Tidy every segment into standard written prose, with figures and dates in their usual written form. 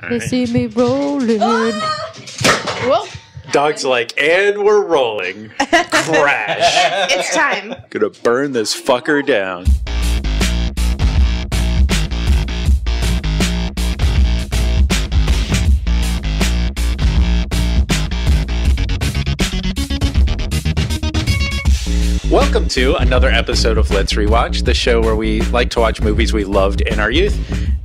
They see me rolling. Whoa. Dog's like, and we're rolling. Crash. It's time. Gonna burn this fucker down. Welcome to another episode of Let's Rewatch, the show where we like to watch movies we loved in our youth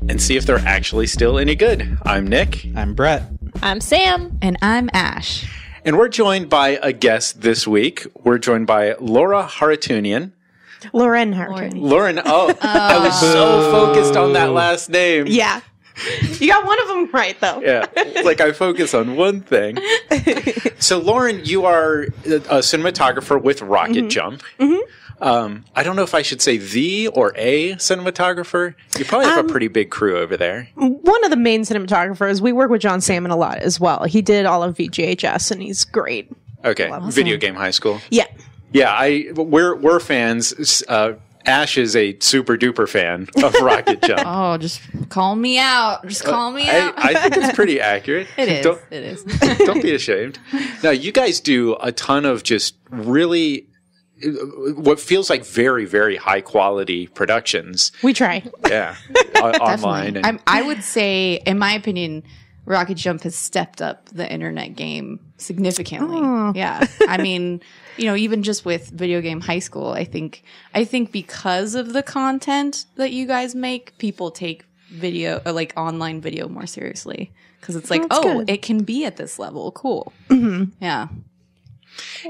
and see if they're actually still any good. I'm Nick. I'm Bret. I'm Sam. And I'm Ash. And we're joined by a guest this week. We're joined by Lauren Haroutunian. Lauren Haroutunian. Lauren, I was so focused on that last name. Yeah. You got one of them right, though. Yeah, like I focus on one thing. So, Lauren, you are a cinematographer with Rocket Jump. Mm-hmm. I don't know if I should say the or a cinematographer. You probably have a pretty big crew over there. One of the main cinematographers. We work with John Salmon a lot as well. He did all of VGHS, and he's great. Okay, awesome. Video Game High School. Yeah. Yeah, we're fans. Ash is a super duper fan of Rocket Jump. Oh, just call me out. Just call me out. I think it's pretty accurate. It is. It is. Don't be ashamed. Now, you guys do a ton of just really what feels like very, very high quality productions. We try. Yeah. Online. And I would say, in my opinion, Rocket Jump has stepped up the internet game significantly. Oh. Yeah. I mean, even just with Video Game High School, I think because of the content that you guys make, people take video, or like online video, more seriously. Because it's like, good. It can be at this level. Cool. Mm-hmm. Yeah.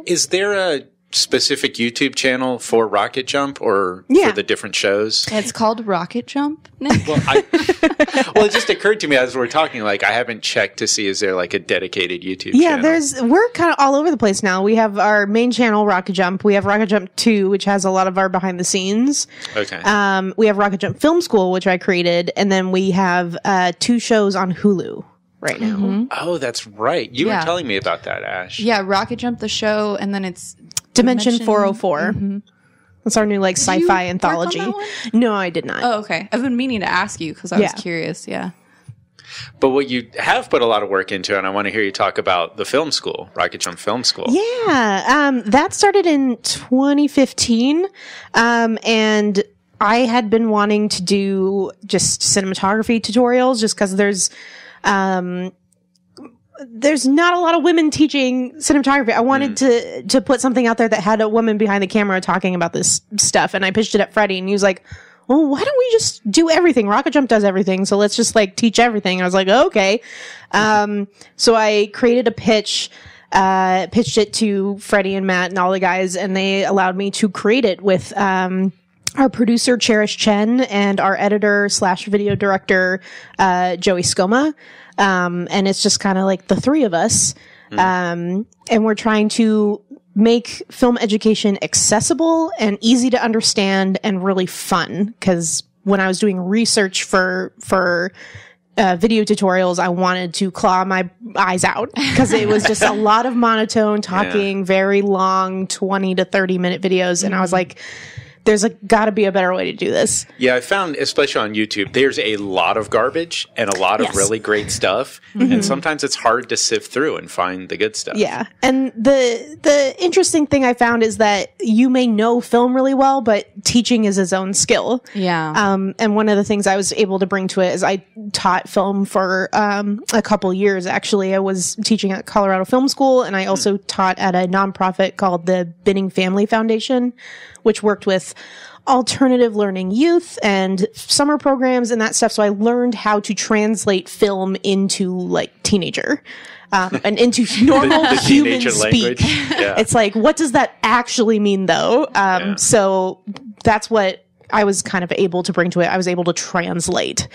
Is there a specific YouTube channel for Rocket Jump or for the different shows? It's called Rocket Jump, Nick. Well, it just occurred to me as we're talking, like, I haven't checked to see, is there like a dedicated YouTube channel? Yeah, we're kind of all over the place now. We have our main channel, Rocket Jump. We have Rocket Jump 2, which has a lot of our behind the scenes. Okay. We have Rocket Jump Film School, which I created. And then we have 2 shows on Hulu right now. Mm-hmm. Oh, that's right. You were telling me about that, Ash. Yeah, Rocket Jump, the show, and then it's Dimension 404. Mm-hmm. That's our new sci-fi anthology. Work on that one? No, I did not. Oh, okay. I've been meaning to ask you because I was curious. Yeah. But what you have put a lot of work into, and I want to hear you talk about the film school, Rocket Jump Film School. Yeah, that started in 2015, and I had been wanting to do just cinematography tutorials just because there's not a lot of women teaching cinematography. I wanted to put something out there that had a woman behind the camera talking about this stuff. And I pitched it at Freddie, and he was like, well, why don't we just do everything? Rocket Jump does everything. So let's just teach everything. And I was like, okay. So I created a pitched it to Freddie and Matt and all the guys, and they allowed me to create it with, our producer, Cherish Chen, and our editor / video director, Joey Skoma. And it's just kind of like the 3 of us. And we're trying to make film education accessible and easy to understand and really fun. Cause when I was doing research for video tutorials, I wanted to claw my eyes out because it was just a lot of monotone talking, very long 20 to 30 minute videos. And I was like, there's got to be a better way to do this. Yeah, I found, especially on YouTube, there's a lot of garbage and a lot of really great stuff. Mm-hmm. And sometimes it's hard to sift through and find the good stuff. Yeah. And the interesting thing I found is that you may know film really well, but teaching is its own skill. Yeah. And one of the things I was able to bring to it is I taught film for a couple years. Actually, I was teaching at Colorado Film School, and I also taught at a nonprofit called the Binning Family Foundation, which worked with alternative learning youth and summer programs and that stuff. So I learned how to translate film into teenager, and into normal the human speak. Yeah. It's what does that actually mean though? So that's what I was kind of able to bring to it. I was able to translate.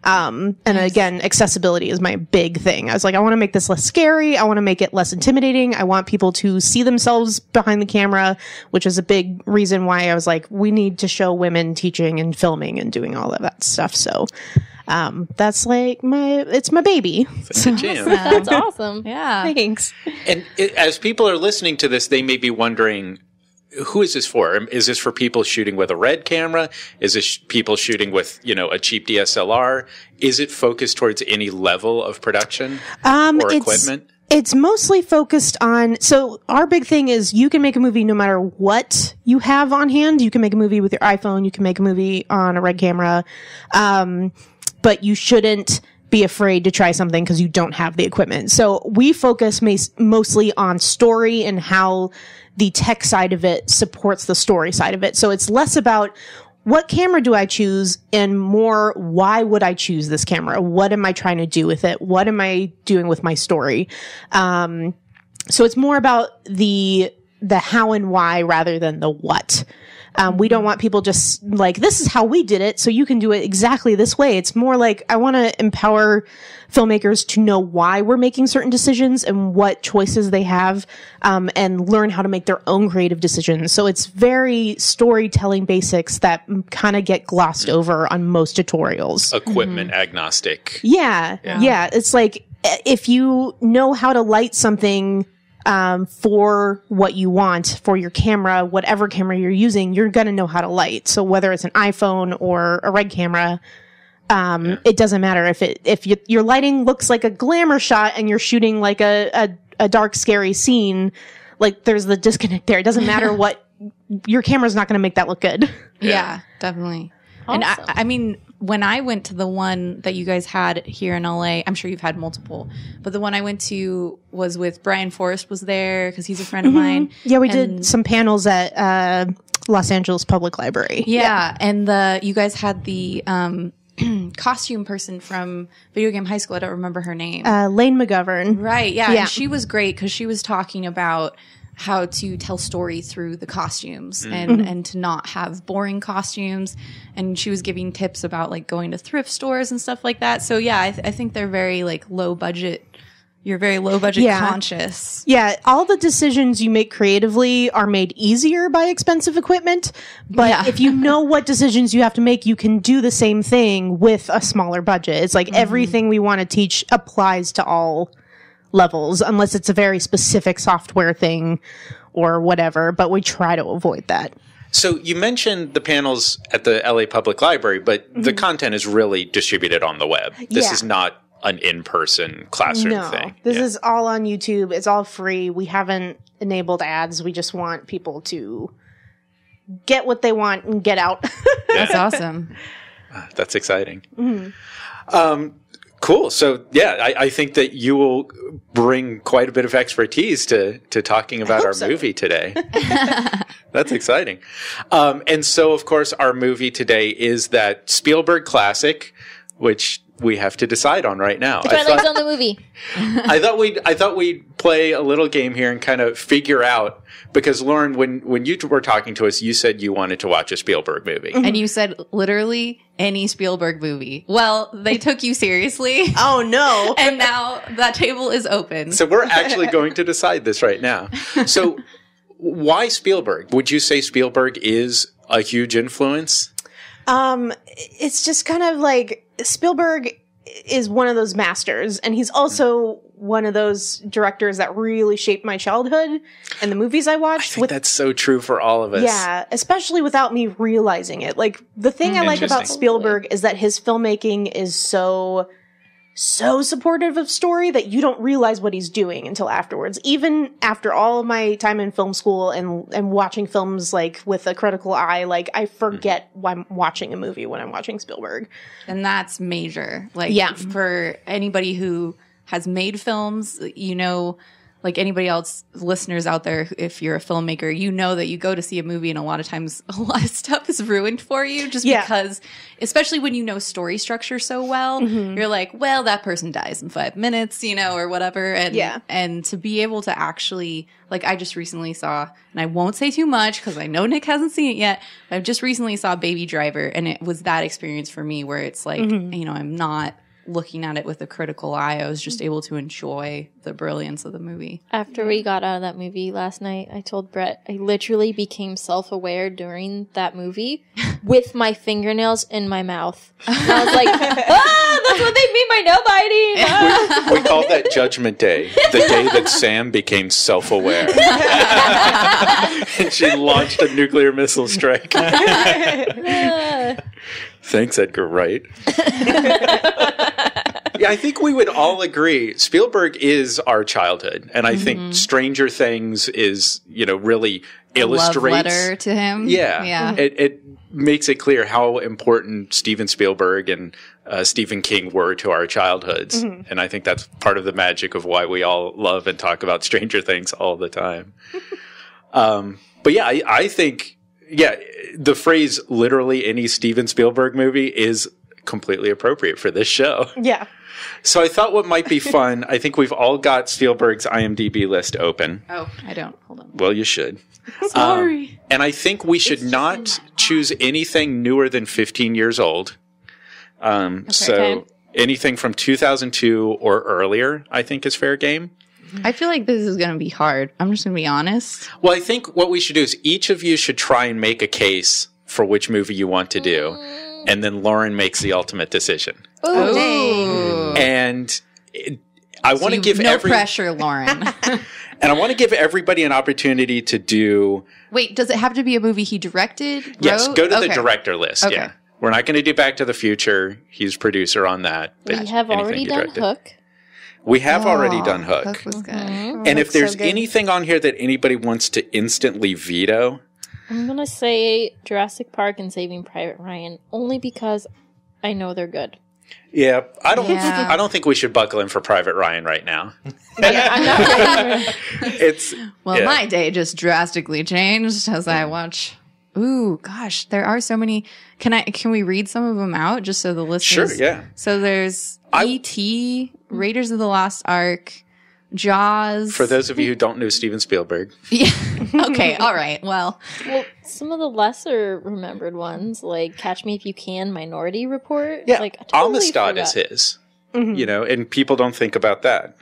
And again, accessibility is my big thing. I was like, I want to make this less scary. I want to make it less intimidating. I want people to see themselves behind the camera, which is a big reason why I was like, we need to show women teaching and filming and doing all of that stuff. So, that's it's my baby. It's a jam. That's awesome. Yeah. Thanks. And as people are listening to this, they may be wondering, who is this for? Is this for people shooting with a RED camera? Is this people shooting with, a cheap DSLR? Is it focused towards any level of production or equipment? It's mostly focused on, so our big thing is you can make a movie no matter what you have on hand. You can make a movie with your iPhone. You can make a movie on a RED camera. But you shouldn't be afraid to try something because you don't have the equipment. So we focus mostly on story and how the tech side of it supports the story side of it. So it's less about what camera do I choose and more why would I choose this camera? What am I trying to do with it? What am I doing with my story? So it's more about the how and why rather than the what. We don't want people just like, this is how we did it, so you can do it exactly this way. It's more like, I want to empower filmmakers to know why we're making certain decisions and what choices they have, and learn how to make their own creative decisions. So it's very storytelling basics that kind of get glossed over on most tutorials. Equipment agnostic. Yeah. It's like, if you know how to light something for what you want for your camera, whatever camera you're using, you're going to know how to light. So whether it's an iPhone or a RED camera, it doesn't matter if your lighting looks like a glamour shot and you're shooting like a dark, scary scene, like there's the disconnect there. It doesn't matter what, your camera's not going to make that look good. Yeah, definitely. Awesome. And I mean, when I went to the one that you guys had here in LA, I'm sure you've had multiple, but the one I went to was with Brian Forrest was there because he's a friend of mine. Yeah, we did some panels at Los Angeles Public Library. Yeah, and you guys had the costume person from Video Game High School. I don't remember her name. Lane McGovern. Right, yeah. And she was great because she was talking about how to tell story through the costumes and to not have boring costumes. And she was giving tips about like going to thrift stores and stuff like that. So yeah, I think they're very like low budget. You're very low budget conscious. Yeah. All the decisions you make creatively are made easier by expensive equipment. But if you know what decisions you have to make, you can do the same thing with a smaller budget. It's like everything we want to teach applies to all levels, unless it's a very specific software thing or whatever, but we try to avoid that. So you mentioned the panels at the LA Public Library, but the content is really distributed on the web. This is not an in-person classroom thing. This is all on YouTube. It's all free. We haven't enabled ads. We just want people to get what they want and get out. That's awesome. That's exciting. Cool. So, yeah, I think that you will bring quite a bit of expertise to talking about our movie today. That's exciting. And so, of course, our movie today is that Spielberg classic, which we have to decide on right now. Twilight's on the movie. I thought we'd play a little game here and kind of figure out, because Lauren, when you were talking to us, you said you wanted to watch a Spielberg movie. And you said literally any Spielberg movie. Well, they took you seriously. Oh no. And now that table is open. So we're actually going to decide this right now. So why Spielberg? Would you say Spielberg is a huge influence? It's just kind of like Spielberg is one of those masters, and he's also one of those directors that really shaped my childhood and the movies I watched. I think that's so true for all of us. Yeah, especially without me realizing it. Like, the thing I like about Spielberg is that his filmmaking is so supportive of story that you don't realize what he's doing until afterwards. Even after all of my time in film school and watching films like with a critical eye, like I forget why I'm watching a movie when I'm watching Spielberg. And that's major. Like for anybody who has made films, you know, like anybody else, listeners out there, if you're a filmmaker, you know that you go to see a movie and a lot of times a lot of stuff is ruined for you just because, especially when you know story structure so well, you're like, well, that person dies in 5 minutes, you know, or whatever. And to be able to actually, like I just recently saw, and I won't say too much because I know Nick hasn't seen it yet, but I just recently saw Baby Driver, and it was that experience for me where it's like, you know, I'm not looking at it with a critical eye. I was just able to enjoy the brilliance of the movie. After we got out of that movie last night, I told Bret I literally became self-aware during that movie with my fingernails in my mouth. And I was like, that's what they mean by no biting. We called that Judgment Day, the day that Sam became self-aware. And she launched a nuclear missile strike. Thanks, Edgar Wright. Yeah, I think we would all agree Spielberg is our childhood. And I think Stranger Things is, really illustrates. Love letter to him. Yeah. It makes it clear how important Steven Spielberg and Stephen King were to our childhoods. And I think that's part of the magic of why we all love and talk about Stranger Things all the time. But yeah, I think, the phrase literally any Steven Spielberg movie is completely appropriate for this show. Yeah. So I thought what might be fun, I think we've all got Spielberg's IMDb list open. Oh, I don't. Hold on. Well, you should. Sorry. And I think we should not choose anything newer than 15 years old. So anything from 2002 or earlier, I think is fair game. I feel like this is going to be hard. I'm just going to be honest. Well, I think what we should do is each of you should try and make a case for which movie you want to do. And then Lauren makes the ultimate decision. Oh. And I want to give no pressure, Lauren. And I want to give everybody an opportunity to do. Wait, does it have to be a movie he directed? Yes, wrote? go to the director list. Okay. Yeah, we're not going to do Back to the Future. He's producer on that. We have already done Hook. We have already done Hook. Hook was good. And if there's anything on here that anybody wants to instantly veto, I'm gonna say Jurassic Park and Saving Private Ryan, only because I know they're good. yeah, I don't think we should buckle in for Private Ryan right now. I'm not ready. It's my day just drastically changed as I watch. Ooh, gosh, there are so many. Can we read some of them out just so the listeners? Sure, yeah. So there's E.T., Raiders of the Lost Ark, Jaws. For those of you who don't know Steven Spielberg. Yeah. Okay, all right. Well, some of the lesser remembered ones, like Catch Me If You Can, Minority Report. Yeah, like, I totally Amistad forgot. is his. And people don't think about that.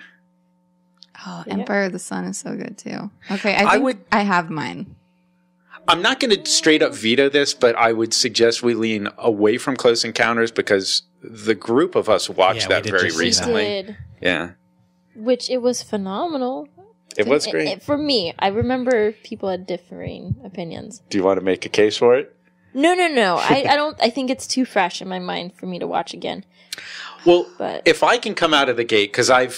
Oh, Empire of the Sun is so good too. Okay, I have mine. I'm not going to straight up veto this, but I would suggest we lean away from Close Encounters because the group of us watched that very recently. We did. Yeah. Which it was phenomenal. It was great. For me, I remember people had differing opinions. Do you want to make a case for it? No. I don't. I think it's too fresh in my mind for me to watch again. Well, But- if I can come out of the gate, because I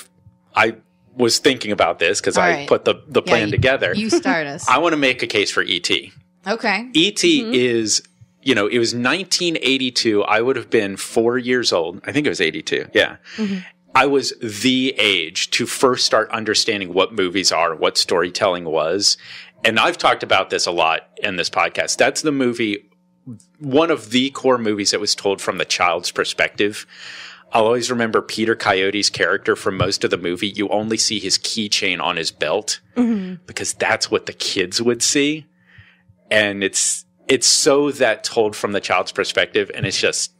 was thinking about this because I right. put the plan together. You start us. I want to make a case for E.T. Okay. E.T. is, it was 1982. I would have been 4 years old. I think it was 82. Yeah. I was the age to first start understanding what movies are, what storytelling was. And I've talked about this a lot in this podcast. That's the movie, one of the core movies that was told from the child's perspective. I'll always remember Peter Coyote's character for most of the movie. You only see his keychain on his belt because that's what the kids would see. And it's so that told from the child's perspective, and it's just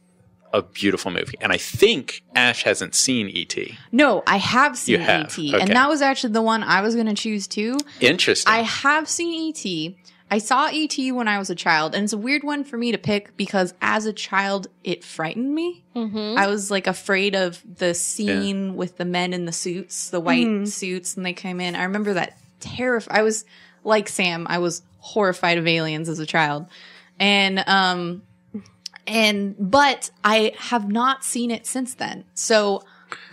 a beautiful movie. And I think Ash hasn't seen E.T. No, I have seen E.T. Okay. And that was actually the one I was going to choose too. Interesting. I have seen E.T. I saw E.T. when I was a child, and it's a weird one for me to pick because as a child, it frightened me. I was like afraid of the scene with the men in the suits, the white suits, and they came in. I remember that I was like Sam. I was horrified of aliens as a child. But I have not seen it since then. So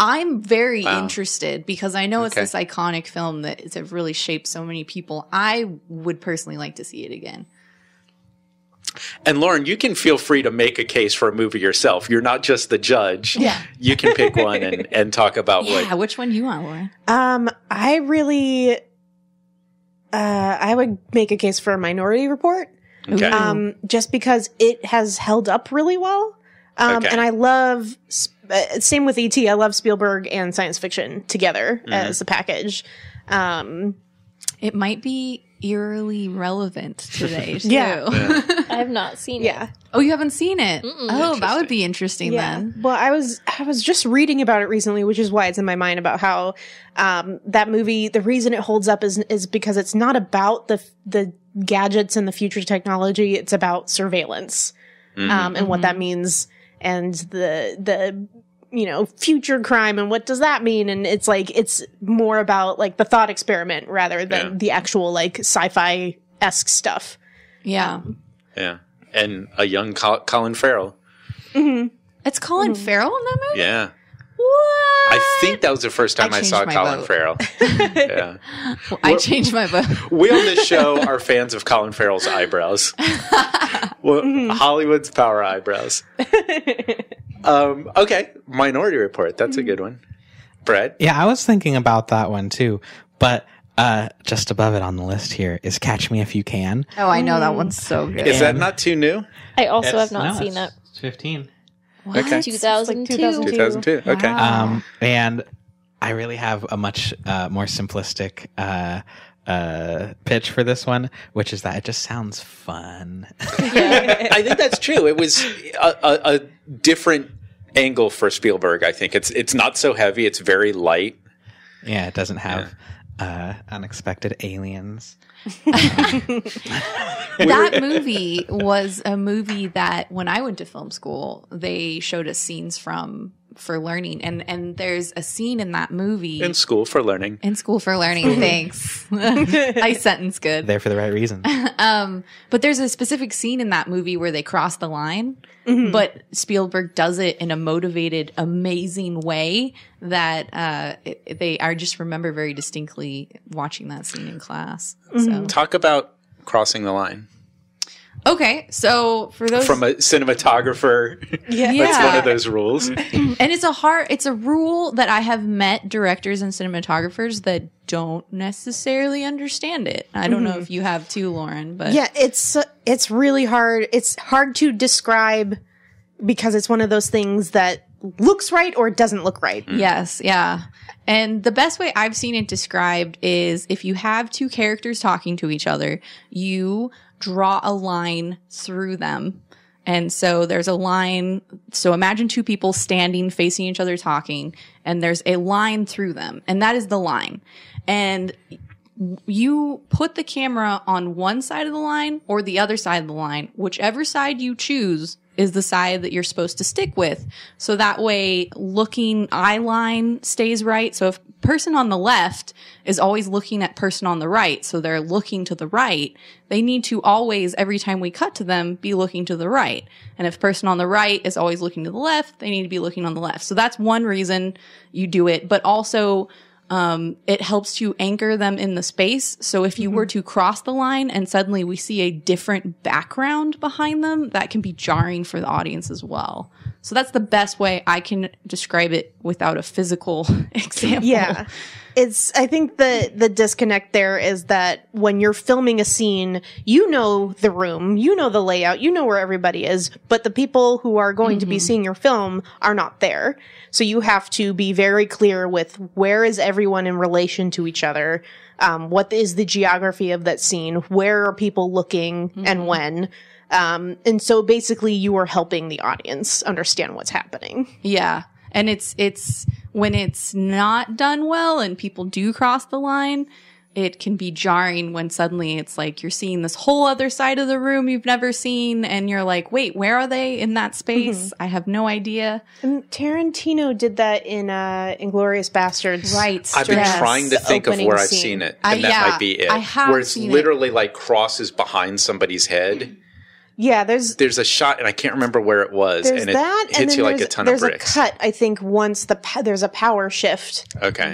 I'm very interested because I know it's this iconic film that it's really shaped so many people. I would personally like to see it again. And Lauren, you can feel free to make a case for a movie yourself. You're not just the judge. Yeah. You can pick one and talk about which one do you want, Lauren? I really, I would make a case for a Minority Report. Okay. Just because it has held up really well. And I love, same with E.T., I love Spielberg and science fiction together as a package. It might be eerily relevant today, too. I have not seen it. Oh, you haven't seen it? Oh, that would be interesting then. Well, I was just reading about it recently, which is why it's in my mind about how that movie, the reason it holds up is because it's not about the gadgets and the future technology. It's about surveillance and what that means and the future crime and what does that mean? And it's like, it's more about like the thought experiment rather than the actual like sci-fi-esque stuff. Yeah. Yeah. And a young Colin Farrell. Mm-hmm. It's Colin Farrell in that movie? Yeah. What? I think that was the first time I saw changed my Colin vote. Farrell. Yeah. I changed my vote. We on this show are fans of Colin Farrell's eyebrows. Hollywood's power eyebrows. Okay. Minority Report. That's a good one. Bret? Yeah, I was thinking about that one too. But just above it on the list here is Catch Me If You Can. Oh, I know. That one's so good. Is that not too new? I also have not seen that. It's 15. What? Okay. 2002. 2002. Okay. Wow. And I really have a much more simplistic pitch for this one, which is that it just sounds fun. I think that's true. It was a different angle for Spielberg, I think. It's not so heavy. It's very light. Yeah, it doesn't have unexpected aliens. That movie was a movie that when I went to film school, they showed us scenes from for learning. And there's a scene in that movie. In School for Learning. In School for Learning. Thanks. I sentence good. There for the right reason. But there's a specific scene in that movie where they cross the line, but Spielberg does it in a motivated, amazing way that I just remember very distinctly watching that scene in class. So. Talk about crossing the line. Okay, so for those From a cinematographer, that's one of those rules. and it's a rule that I have met directors and cinematographers that don't necessarily understand it. I don't know if you have too, Lauren, but Yeah, it's really hard. It's hard to describe because it's one of those things that looks right or doesn't look right. Yes, yeah. And the best way I've seen it described is if you have two characters talking to each other, you draw a line through them. And so there's a line. So imagine two people standing, facing each other, talking, and there's a line through them. And that is the line. And you put the camera on one side of the line or the other side of the line. Whichever side you choose is the side that you're supposed to stick with. So that way looking eye line stays right. So if person on the left is always looking at person on the right, so they're looking to the right, they need to always, every time we cut to them, be looking to the right. And if person on the right is always looking to the left, they need to be looking on the left. So that's one reason you do it. But also, it helps to anchor them in the space. So if you were to cross the line and suddenly we see a different background behind them, that can be jarring for the audience as well. So that's the best way I can describe it without a physical example. Yeah. I think the disconnect there is that when you're filming a scene, you know the room, you know the layout, you know where everybody is, but the people who are going to be seeing your film are not there. So you have to be very clear with where is everyone in relation to each other, what is the geography of that scene, where are people looking and when. And so basically you are helping the audience understand what's happening. Yeah. And it's when it's not done well and people do cross the line, it can be jarring when suddenly it's like you're seeing this whole other side of the room you've never seen and you're like, wait, where are they in that space? I have no idea. And Tarantino did that in Inglourious Bastards. Right. I've been trying to The think of opening where I've scene. seen it, and that might be it. I have where it's seen it. literally like crosses behind somebody's head. Yeah, there's A shot, and I can't remember where it was, and it that, hits and then you like a ton of bricks. There's a cut, I think, once there's a power shift. Okay.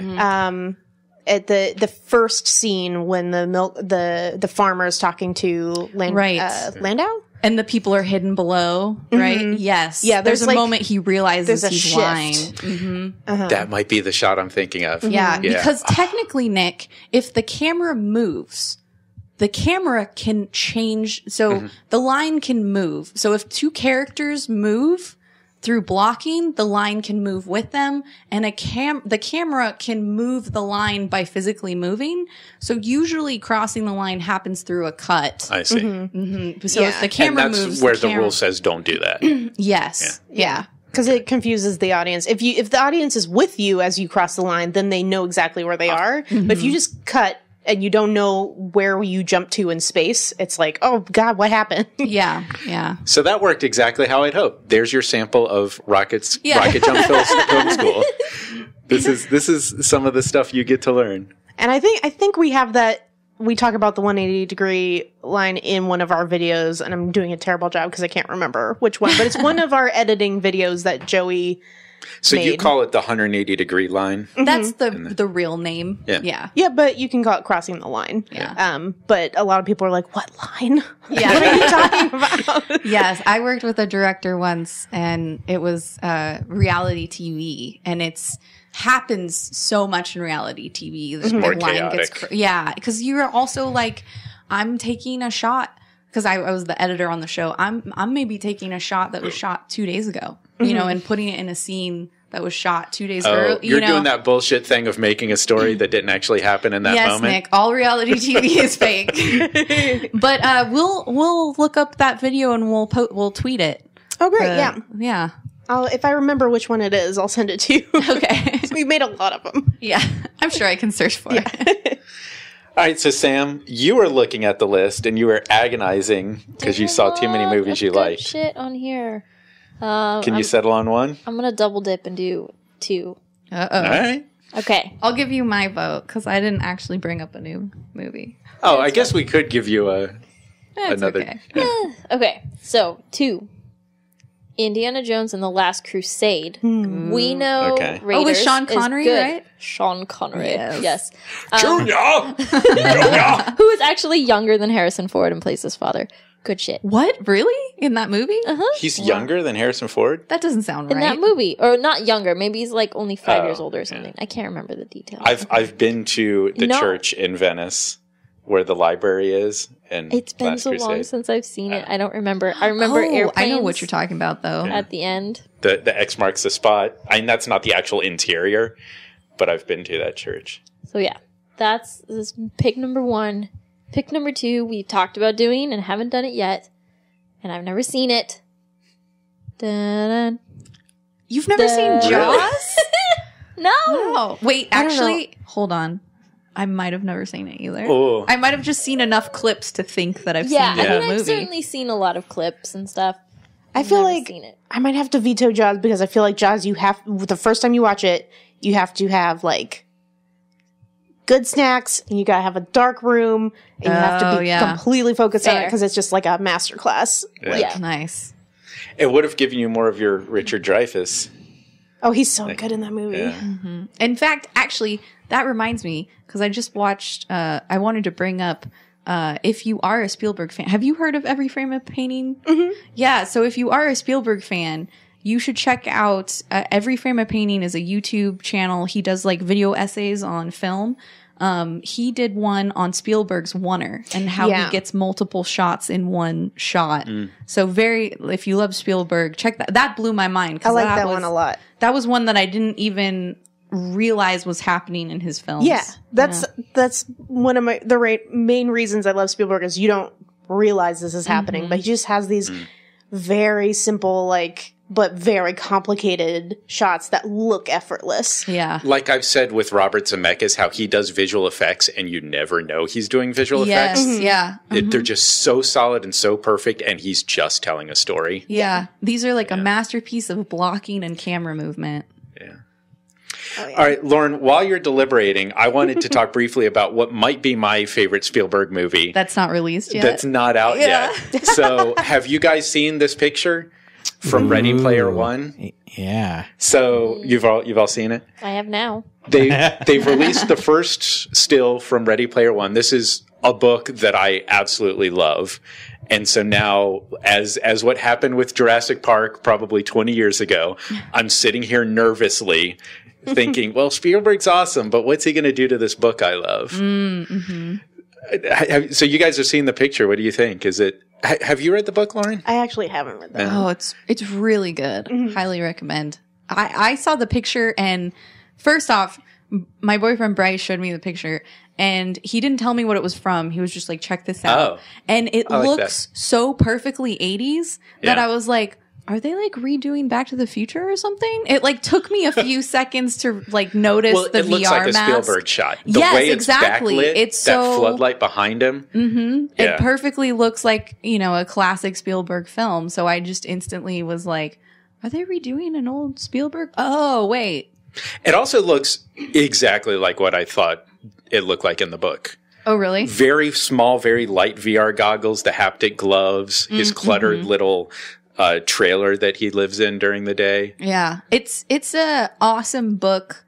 At the first scene when the farmer is talking to Landau? And the people are hidden below, right? Yes. Yeah, There's a like- moment he realizes there's a he's shift. lying. That might be the shot I'm thinking of. Yeah, because technically, Nick, if the camera moves, the camera can change. So the line can move. So if two characters move through blocking, the line can move with them, and the camera can move the line by physically moving. So usually crossing the line happens through a cut. I see. So if the camera And that's moves, where the rule says don't do that. yes, yeah. Because it confuses the audience. If the audience is with you as you cross the line, then they know exactly where they are. But if you just cut and you don't know where you jump to in space, it's like, oh God, what happened? Yeah. So that worked exactly how I'd hoped. There's your sample of Rocket Jump Film School. This is some of the stuff you get to learn. And I think we have that. We talk about the 180-degree line in one of our videos, and I'm doing a terrible job because I can't remember which one, but it's one of our editing videos that Joey So made. you call it the 180-degree line? That's the real name. Yeah. Yeah, but you can call it crossing the line. Yeah. But a lot of people are like, what line? Yeah. What are you talking about? Yes, I worked with a director once, and it was reality TV, and it's happens so much in reality TV. The more line chaotic. because you're also like, I'm taking a shot because I was the editor on the show. I'm maybe taking a shot that was shot 2 days ago, you know, and putting it in a scene that was shot 2 days ago. You're doing that bullshit thing of making a story that didn't actually happen in that moment. Yes, Nick. All reality TV is fake. But we'll look up that video and we'll tweet it. Oh, great. Yeah. Yeah. If I remember which one it is, I'll send it to you. Okay. We made a lot of them. Yeah. I'm sure I can search for it. All right, so Sam, you were looking at the list and you were agonizing because you saw too many movies you liked. Shit on here. Can you settle on one? I'm gonna double dip and do 2. Uh-oh. All right. Okay. I'll give you my vote because I didn't actually bring up a new movie. Oh, I guess we could give you another. Okay. Okay. So 2. Indiana Jones and the Last Crusade. We know Okay. Raiders with Sean is Connery, good. right? Sean Connery. Yes. Junior! Who is actually younger than Harrison Ford and plays his father. Good shit. What? Really? In that movie? He's younger than Harrison Ford? That doesn't sound In right. that movie. Or not younger. Maybe he's like only 5 years Oh, older or something. I can't remember the details. I've been to the No. church in Venice where the library is. And It's been Last so long Crusade. since I've seen it. I don't remember. I remember airplanes. I know what you're talking about, though. At the end. The X marks the spot. I mean, that's not the actual interior, but I've been to that church. So yeah, this is pick number 1. Pick number 2 we talked about doing and haven't done it yet, and I've never seen it. Dun-dun. You've never seen Jaws? No. Oh, wait, I don't actually, hold on. I might have never seen it either. Oh. I might have just seen enough clips to think that I've Yeah, seen the I mean, movie. I've certainly seen a lot of clips and stuff. I feel Never like seen it. I might have to veto Jaws because I feel like Jaws, the first time you watch it, you have to have like good snacks, and you gotta have a dark room, and you have to be completely focused on it Fair. because it's just like a masterclass. Yeah. Nice. It would have given you more of your Richard Dreyfuss. Oh, he's so good in that movie. Yeah. In fact, actually, that reminds me, because I just watched, I wanted to bring up, if you are a Spielberg fan, have you heard of Every Frame of Painting? Mm-hmm. Yeah, so if you are a Spielberg fan, you should check out Every Frame of Painting is a YouTube channel. He does like video essays on film. He did one on Spielberg's Oneer and how he gets multiple shots in one shot. So if you love Spielberg, check that. That blew my mind. I like that one a lot. That was one that I didn't even realize was happening in his films. Yeah, that's one of the main reasons I love Spielberg is you don't realize this is happening, but he just has these very simple, but very complicated shots that look effortless. Yeah. Like I've said with Robert Zemeckis, how he does visual effects and you never know he's doing visual effects. Yeah. They're just so solid and so perfect, and he's just telling a story. Yeah. These are like a masterpiece of blocking and camera movement. Yeah. Oh, yeah. All right, Lauren, while you're deliberating, I wanted to talk briefly about what might be my favorite Spielberg movie That's not released yet. that's not out yet. So have you guys seen this picture from Ready Player One? Yeah. So you've all seen it? I have now. They've released the first still from Ready Player One. This is a book that I absolutely love. And so now, as what happened with Jurassic Park probably 20 years ago, I'm sitting here nervously thinking, well, Spielberg's awesome, but what's he going to do to this book I love? So you guys have seen the picture. What do you think? Have you read the book, Lauren? I actually haven't read that. Oh, it's really good. Highly recommend. I saw the picture, and first off, my boyfriend Bryce showed me the picture, and he didn't tell me what it was from. He was just like, check this out. Oh. And it I like looks so perfectly 80s that Yeah. I was like, are they like redoing Back to the Future or something? It like took me a few seconds to like notice the it VR looks like a mask. Spielberg shot. The Yes, way it's exactly. backlit, It's that so- floodlight behind him. It perfectly looks like, you know, a classic Spielberg film. So I just instantly was like, are they redoing an old Spielberg? Oh, wait. It also looks exactly like what I thought it looked like in the book. Oh, really? Very small, very light VR goggles, the haptic gloves, his cluttered little trailer that he lives in during the day. Yeah. It's a awesome book.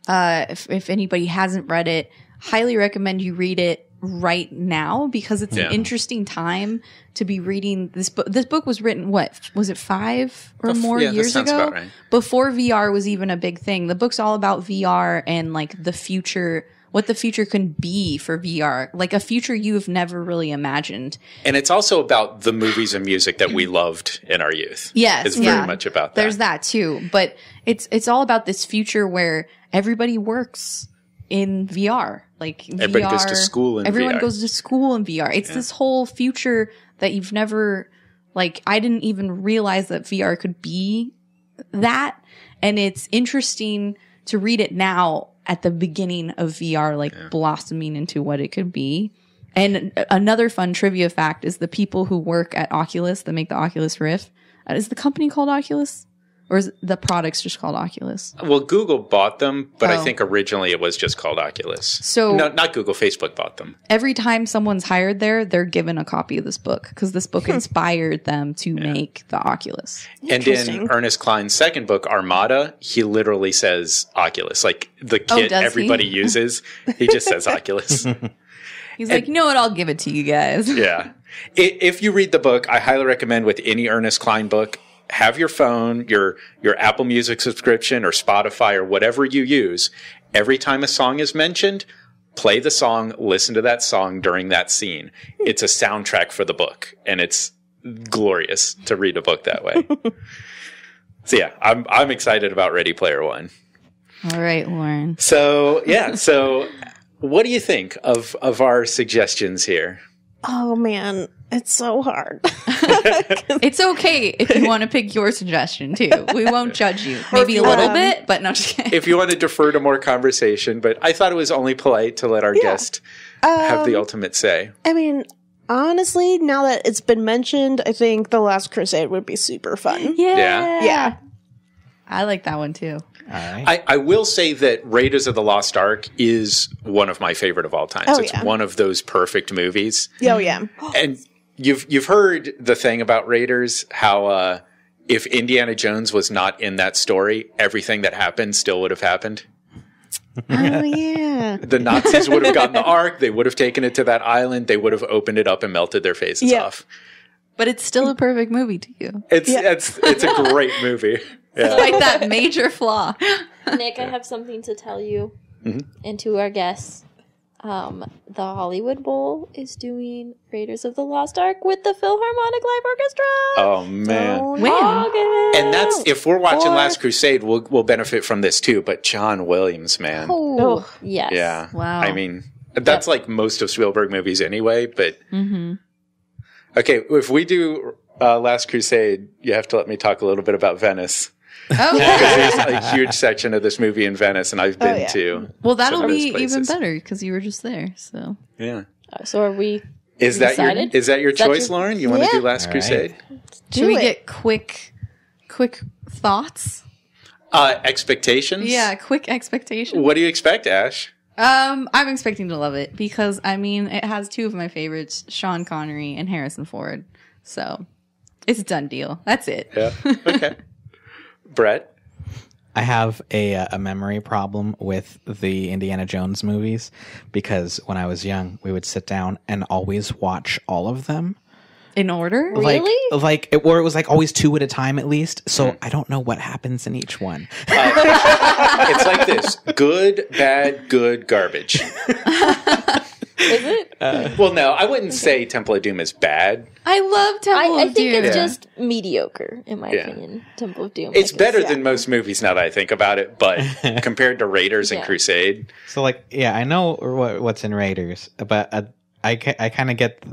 If anybody hasn't read it, highly recommend you read it right now because it's an interesting time to be reading this book. This book was written, what, was it 5 or more that years sounds ago? about right. Before VR was even a big thing. The book's all about VR and like the future, what the future can be for VR, like a future you've never really imagined. And it's also about the movies and music that we loved in our youth. Yes, It's very much about that. There's that too, but it's all about this future where everybody works in VR. Like Everybody VR, goes to school in everyone VR. goes to school in VR. It's this whole future that you've never, like, I didn't even realize that VR could be that. And it's interesting to read it now at the beginning of VR, like blossoming into what it could be. And another fun trivia fact is the people who work at Oculus that make the Oculus Rift. Is the company called Oculus? Or is the product's just called Oculus? Well, Google bought them, but I Oh. think originally it was just called Oculus. So- no, not Google, Facebook bought them. Every time someone's hired there, they're given a copy of this book because this book inspired them to make the Oculus. And in Ernest Cline's second book, Armada, he literally says Oculus. Like the kit does he? everybody uses, he just says Oculus. He's like, you know what? I'll give it to you guys. Yeah. If you read the book, I highly recommend with any Ernest Cline book, have your phone, your Apple Music subscription or Spotify or whatever you use. Every time a song is mentioned, play the song, listen to that song during that scene. It's a soundtrack for the book, and it's glorious to read a book that way. So yeah, I'm excited about Ready Player One. All right, Lauren. So yeah, so what do you think of our suggestions here? Oh man, it's so hard. It's okay if you want to pick your suggestion too. We won't judge you. Maybe a little bit, but no, just kidding. If you want to defer to more conversation, but I thought it was only polite to let our guest have the ultimate say. I mean, honestly, now that it's been mentioned, I think The Last Crusade would be super fun. Yeah. Yeah. I like that one too. All right. I will say that Raiders of the Lost Ark is one of my favorite of all time. Oh, It's yeah. one of those perfect movies. Oh, yeah. And you've heard the thing about Raiders, how if Indiana Jones was not in that story, everything that happened still would have happened. Oh, yeah. The Nazis would have gotten the Ark. They would have taken it to that island. They would have opened it up and melted their faces Yeah. off. But it's still a perfect movie to you. It's a great movie. Yeah. Despite that major flaw. Nick, I have something to tell you and to our guests. The Hollywood Bowl is doing Raiders of the Lost Ark with the Philharmonic Live Orchestra. Oh man. When? August. And that's if we're watching Last Crusade, we'll benefit from this too. But John Williams, man, Oh, yes. yeah, Wow. I mean, that's like most of Spielberg movies anyway. But okay, if we do Last Crusade, you have to let me talk a little bit about Venice. Oh, Because there's a huge section of this movie in Venice, and I've been yeah. to. well, that'll some of those be even places. better because you were just there. So Yeah, So are we? is that Decided? your that choice, your- Lauren? You want to do Yeah. Last All right. Crusade? should we it. get quick thoughts? Expectations? Yeah, quick expectations. What do you expect, Ash? I'm expecting to love it because I mean it has two of my favorites, Sean Connery and Harrison Ford. So it's a done deal. That's it. Yeah. Okay. Brett. I have a memory problem with the Indiana Jones movies because when I was young, we would sit down and always watch all of them. In order? Really? It was like always 2 at a time at least. So I don't know what happens in each one. It's like this: good, bad, good, garbage. Is it? Well, no, I wouldn't say Temple of Doom is bad. I love Temple I of think Doom. it's just mediocre, in my Yeah. opinion. Temple of Doom. It's Like, better than most movies now that I think about it, but compared to Raiders and Yeah. Crusade, So like, yeah, I know what's in Raiders, but I kind of get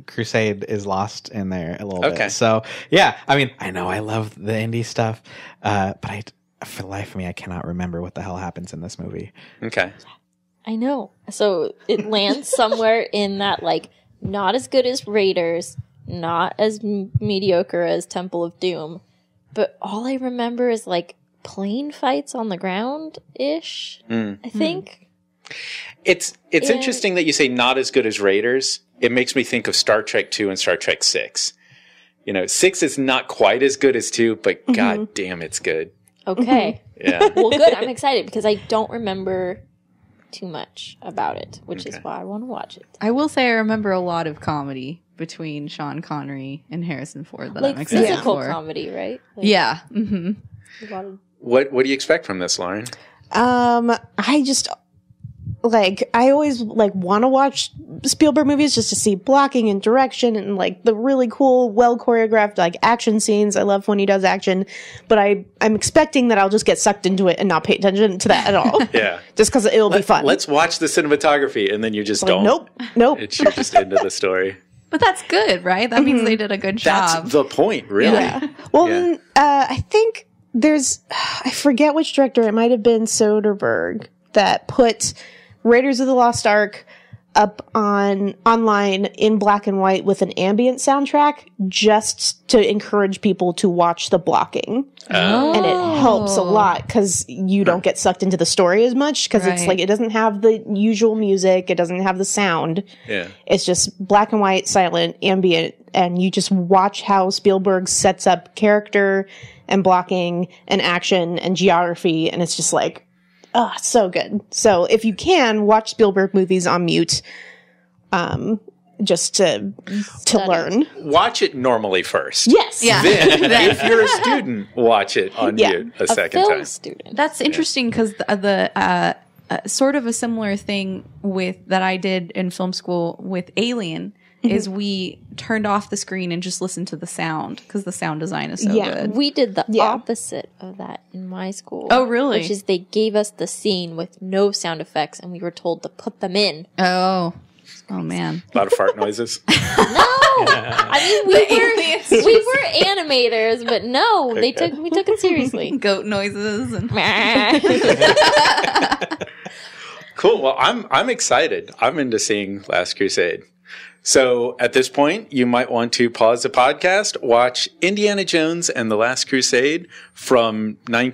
Crusade is lost in there a little Okay. bit. So yeah, I mean, I know I love the indie stuff, but for the life of me, I cannot remember what the hell happens in this movie. Okay. I know. So it lands somewhere in that, like, not as good as Raiders, not as mediocre as Temple of Doom, but all I remember is, like, plane fights on the ground-ish, I think. It's interesting that you say not as good as Raiders. It makes me think of Star Trek 2 and Star Trek 6. 6 is not quite as good as 2, but god damn, it's good. Okay. Yeah. Well, good. I'm excited because I don't remember too much about it, which is why I want to watch it. I will say I remember a lot of comedy between Sean Connery and Harrison Ford that Like I'm excited physical for. comedy, right? Like, Yeah. Mm-hmm. a lot of- What do you expect from this, Lauren? I just I always want to watch Spielberg movies just to see blocking and direction and the really cool, well choreographed action scenes. I love when he does action, but I'm expecting that I'll just get sucked into it and not pay attention to that at all. Yeah. Just because it'll be fun. Let's watch the cinematography, and then you just don't. Nope. You're just into the story. But that's good, right? That means they did a good job. That's the point, really. Yeah. Well, then, I think I forget which director, it might have been Soderbergh, that put Raiders of the Lost Ark up online in black and white with an ambient soundtrack just to encourage people to watch the blocking. Oh. And it helps a lot because you don't get sucked into the story as much because it's Right. it doesn't have the usual music. It doesn't have the sound. Yeah. It's just black and white, silent, ambient, and you just watch how Spielberg sets up character and blocking and action and geography, and it's just so good. So if you can, watch Spielberg movies on mute, just to learn. Watch it normally first. Yes. Yeah. Then, if you're a student, watch it on mute a second film time. student. That's interesting because the sort of a similar thing that I did in film school with Alien is we turned off the screen and just listened to the sound because the sound design is so good. We did the opposite of that in my school. Oh, really? Which is they gave us the scene with no sound effects, and we were told to put them in. Oh man. A lot of fart noises. No, I mean we were animators, but no, we took it seriously. Goat noises and Cool. Well, I'm excited. I'm into seeing Last Crusade. So at this point, you might want to pause the podcast, watch Indiana Jones and the Last Crusade from 89,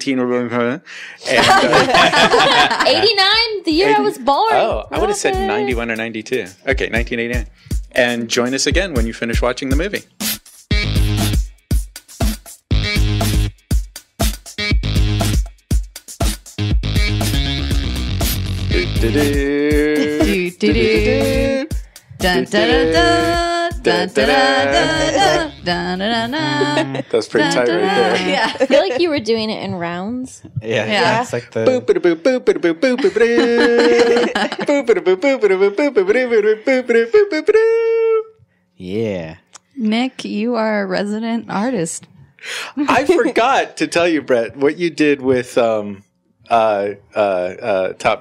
the year I was born. Oh, I would have said 91 or 92. Okay, 1989. And join us again when you finish watching the movie. Dun, dun, dun, dun, dun, dun, dun, dun, dun. That's pretty tight right there. Yeah. I feel like you were doing it in rounds. Yeah. It's like the yeah. Nick, you are a resident artist. I forgot to tell you, Bret, what you did with Top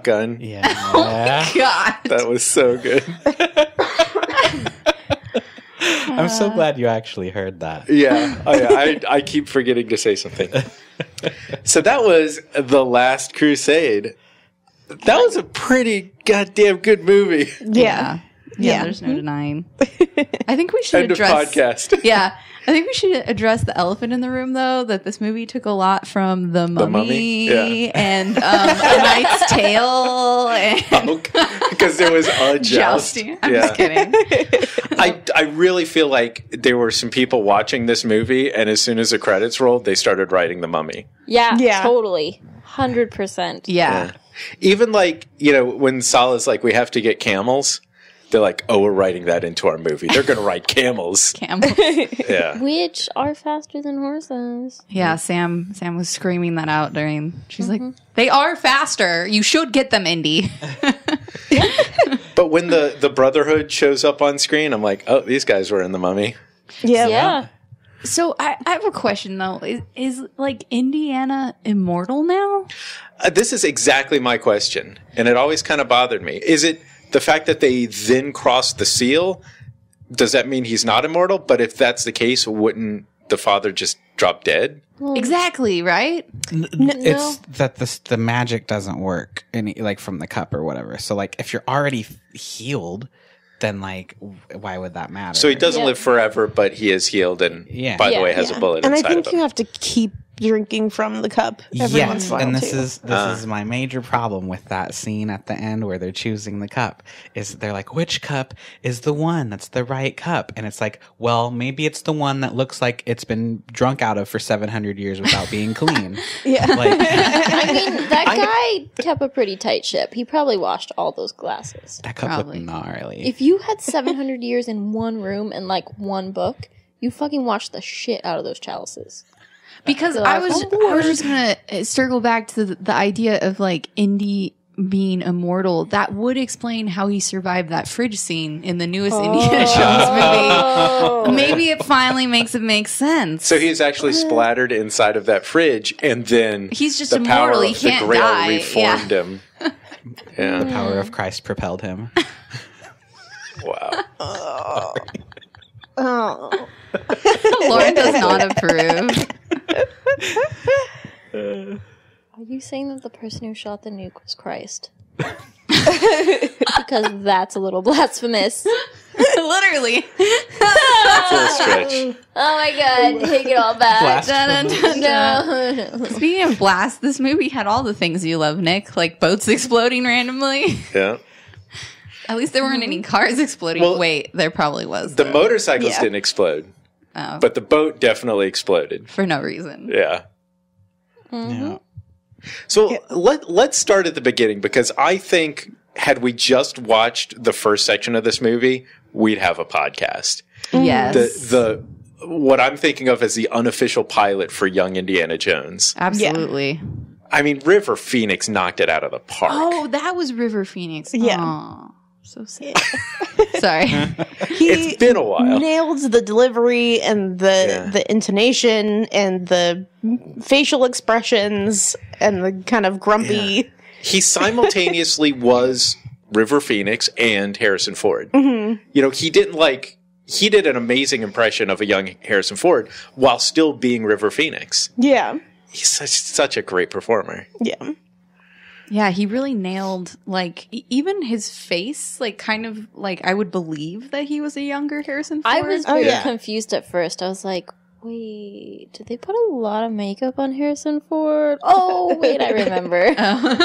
Gun. Yeah. God. That was so good. I'm so glad you actually heard that. Yeah. Oh, yeah. I keep forgetting to say something. So that was The Last Crusade. That was a pretty goddamn good movie. Yeah. Yeah, there's no denying. I think we should End of address podcast. Yeah. I think we should address the elephant in the room, though, that this movie took a lot from The Mummy, Mummy? Yeah. and A Knight's Tale and Because there was a joust. jousting. I'm just kidding. I really feel like there were some people watching this movie, and as soon as the credits rolled, they started writing The Mummy. Yeah, totally. 100%. Yeah. Even when Salah's like, we have to get camels, they're like, oh, we're writing that into our movie. They're going to write camels. Camel. Yeah. Which are faster than horses. Yeah, Sam was screaming that out during. She's like, they are faster. You should get them, Indy. But when the Brotherhood shows up on screen, I'm like, oh, these guys were in The Mummy. Yeah. So I have a question though. Is Indiana immortal now? This is exactly my question, and it always kind of bothered me. Is it the fact that they then crossed the seal, does that mean he's not immortal? But if that's the case, wouldn't the father just drop dead? Exactly, right? It's that the magic doesn't work like from the cup or whatever. So like if you're already healed, then like why would that matter? So he doesn't live forever, but he is healed, and by the way, has a bullet and inside I think of him. you have to keep drinking from the cup every once in a while, and this too. is my major problem with that scene at the end where they're choosing the cup. Is they're like, which cup is the one that's the right cup? And it's like, well, maybe it's the one that looks like it's been drunk out of for 700 years without being clean. Yeah. Like, I mean, that guy kept a pretty tight ship. He probably washed all those glasses. that cup Probably. looked gnarly. If you had 700 years in one room and like one book, you fucking washed the shit out of those chalices. Because I was just gonna circle back to the idea of like Indy being immortal. That would explain how he survived that fridge scene in the newest Indiana Jones movie. Maybe it finally makes it make sense. So he's actually splattered inside of that fridge, and then He's just the power immortal. He of the can't Grail die. reformed him. Yeah. The power of Christ propelled him. Wow. Lauren does not approve. Are you saying that the person who shot the nuke was Christ? Because that's a little blasphemous. Literally. Full stretch. Oh my god, take it all back. Dun, dun, dun, dun. No. Speaking of blast, this movie had all the things you love, Nick, like boats exploding randomly. Yeah. At least there weren't any cars exploding. Well, Wait, there probably was. The though. motorcycles Yeah. didn't explode, Oh, but the boat definitely exploded. for no reason. Yeah. Yeah. So let's start at the beginning, because I think had we just watched the first section of this movie, we'd have a podcast. Yes. The what I'm thinking of as the unofficial pilot for Young Indiana Jones. Absolutely. I mean, River Phoenix knocked it out of the park. Oh, that was River Phoenix. Yeah. Aw, so sad. Sorry. It's been a while. Nailed the delivery and the intonation and the facial expressions and the kind of grumpy. He simultaneously was River Phoenix and Harrison Ford. Mm-hmm. You know, he did an amazing impression of a young Harrison Ford while still being River Phoenix. Yeah. He's such a great performer. Yeah. Yeah, he really nailed, like, even his face, like, kind of, like, I would believe that he was a younger Harrison Ford. I was very yeah. confused at first. I was like, wait, did they put a lot of makeup on Harrison Ford? Oh, wait, I remember.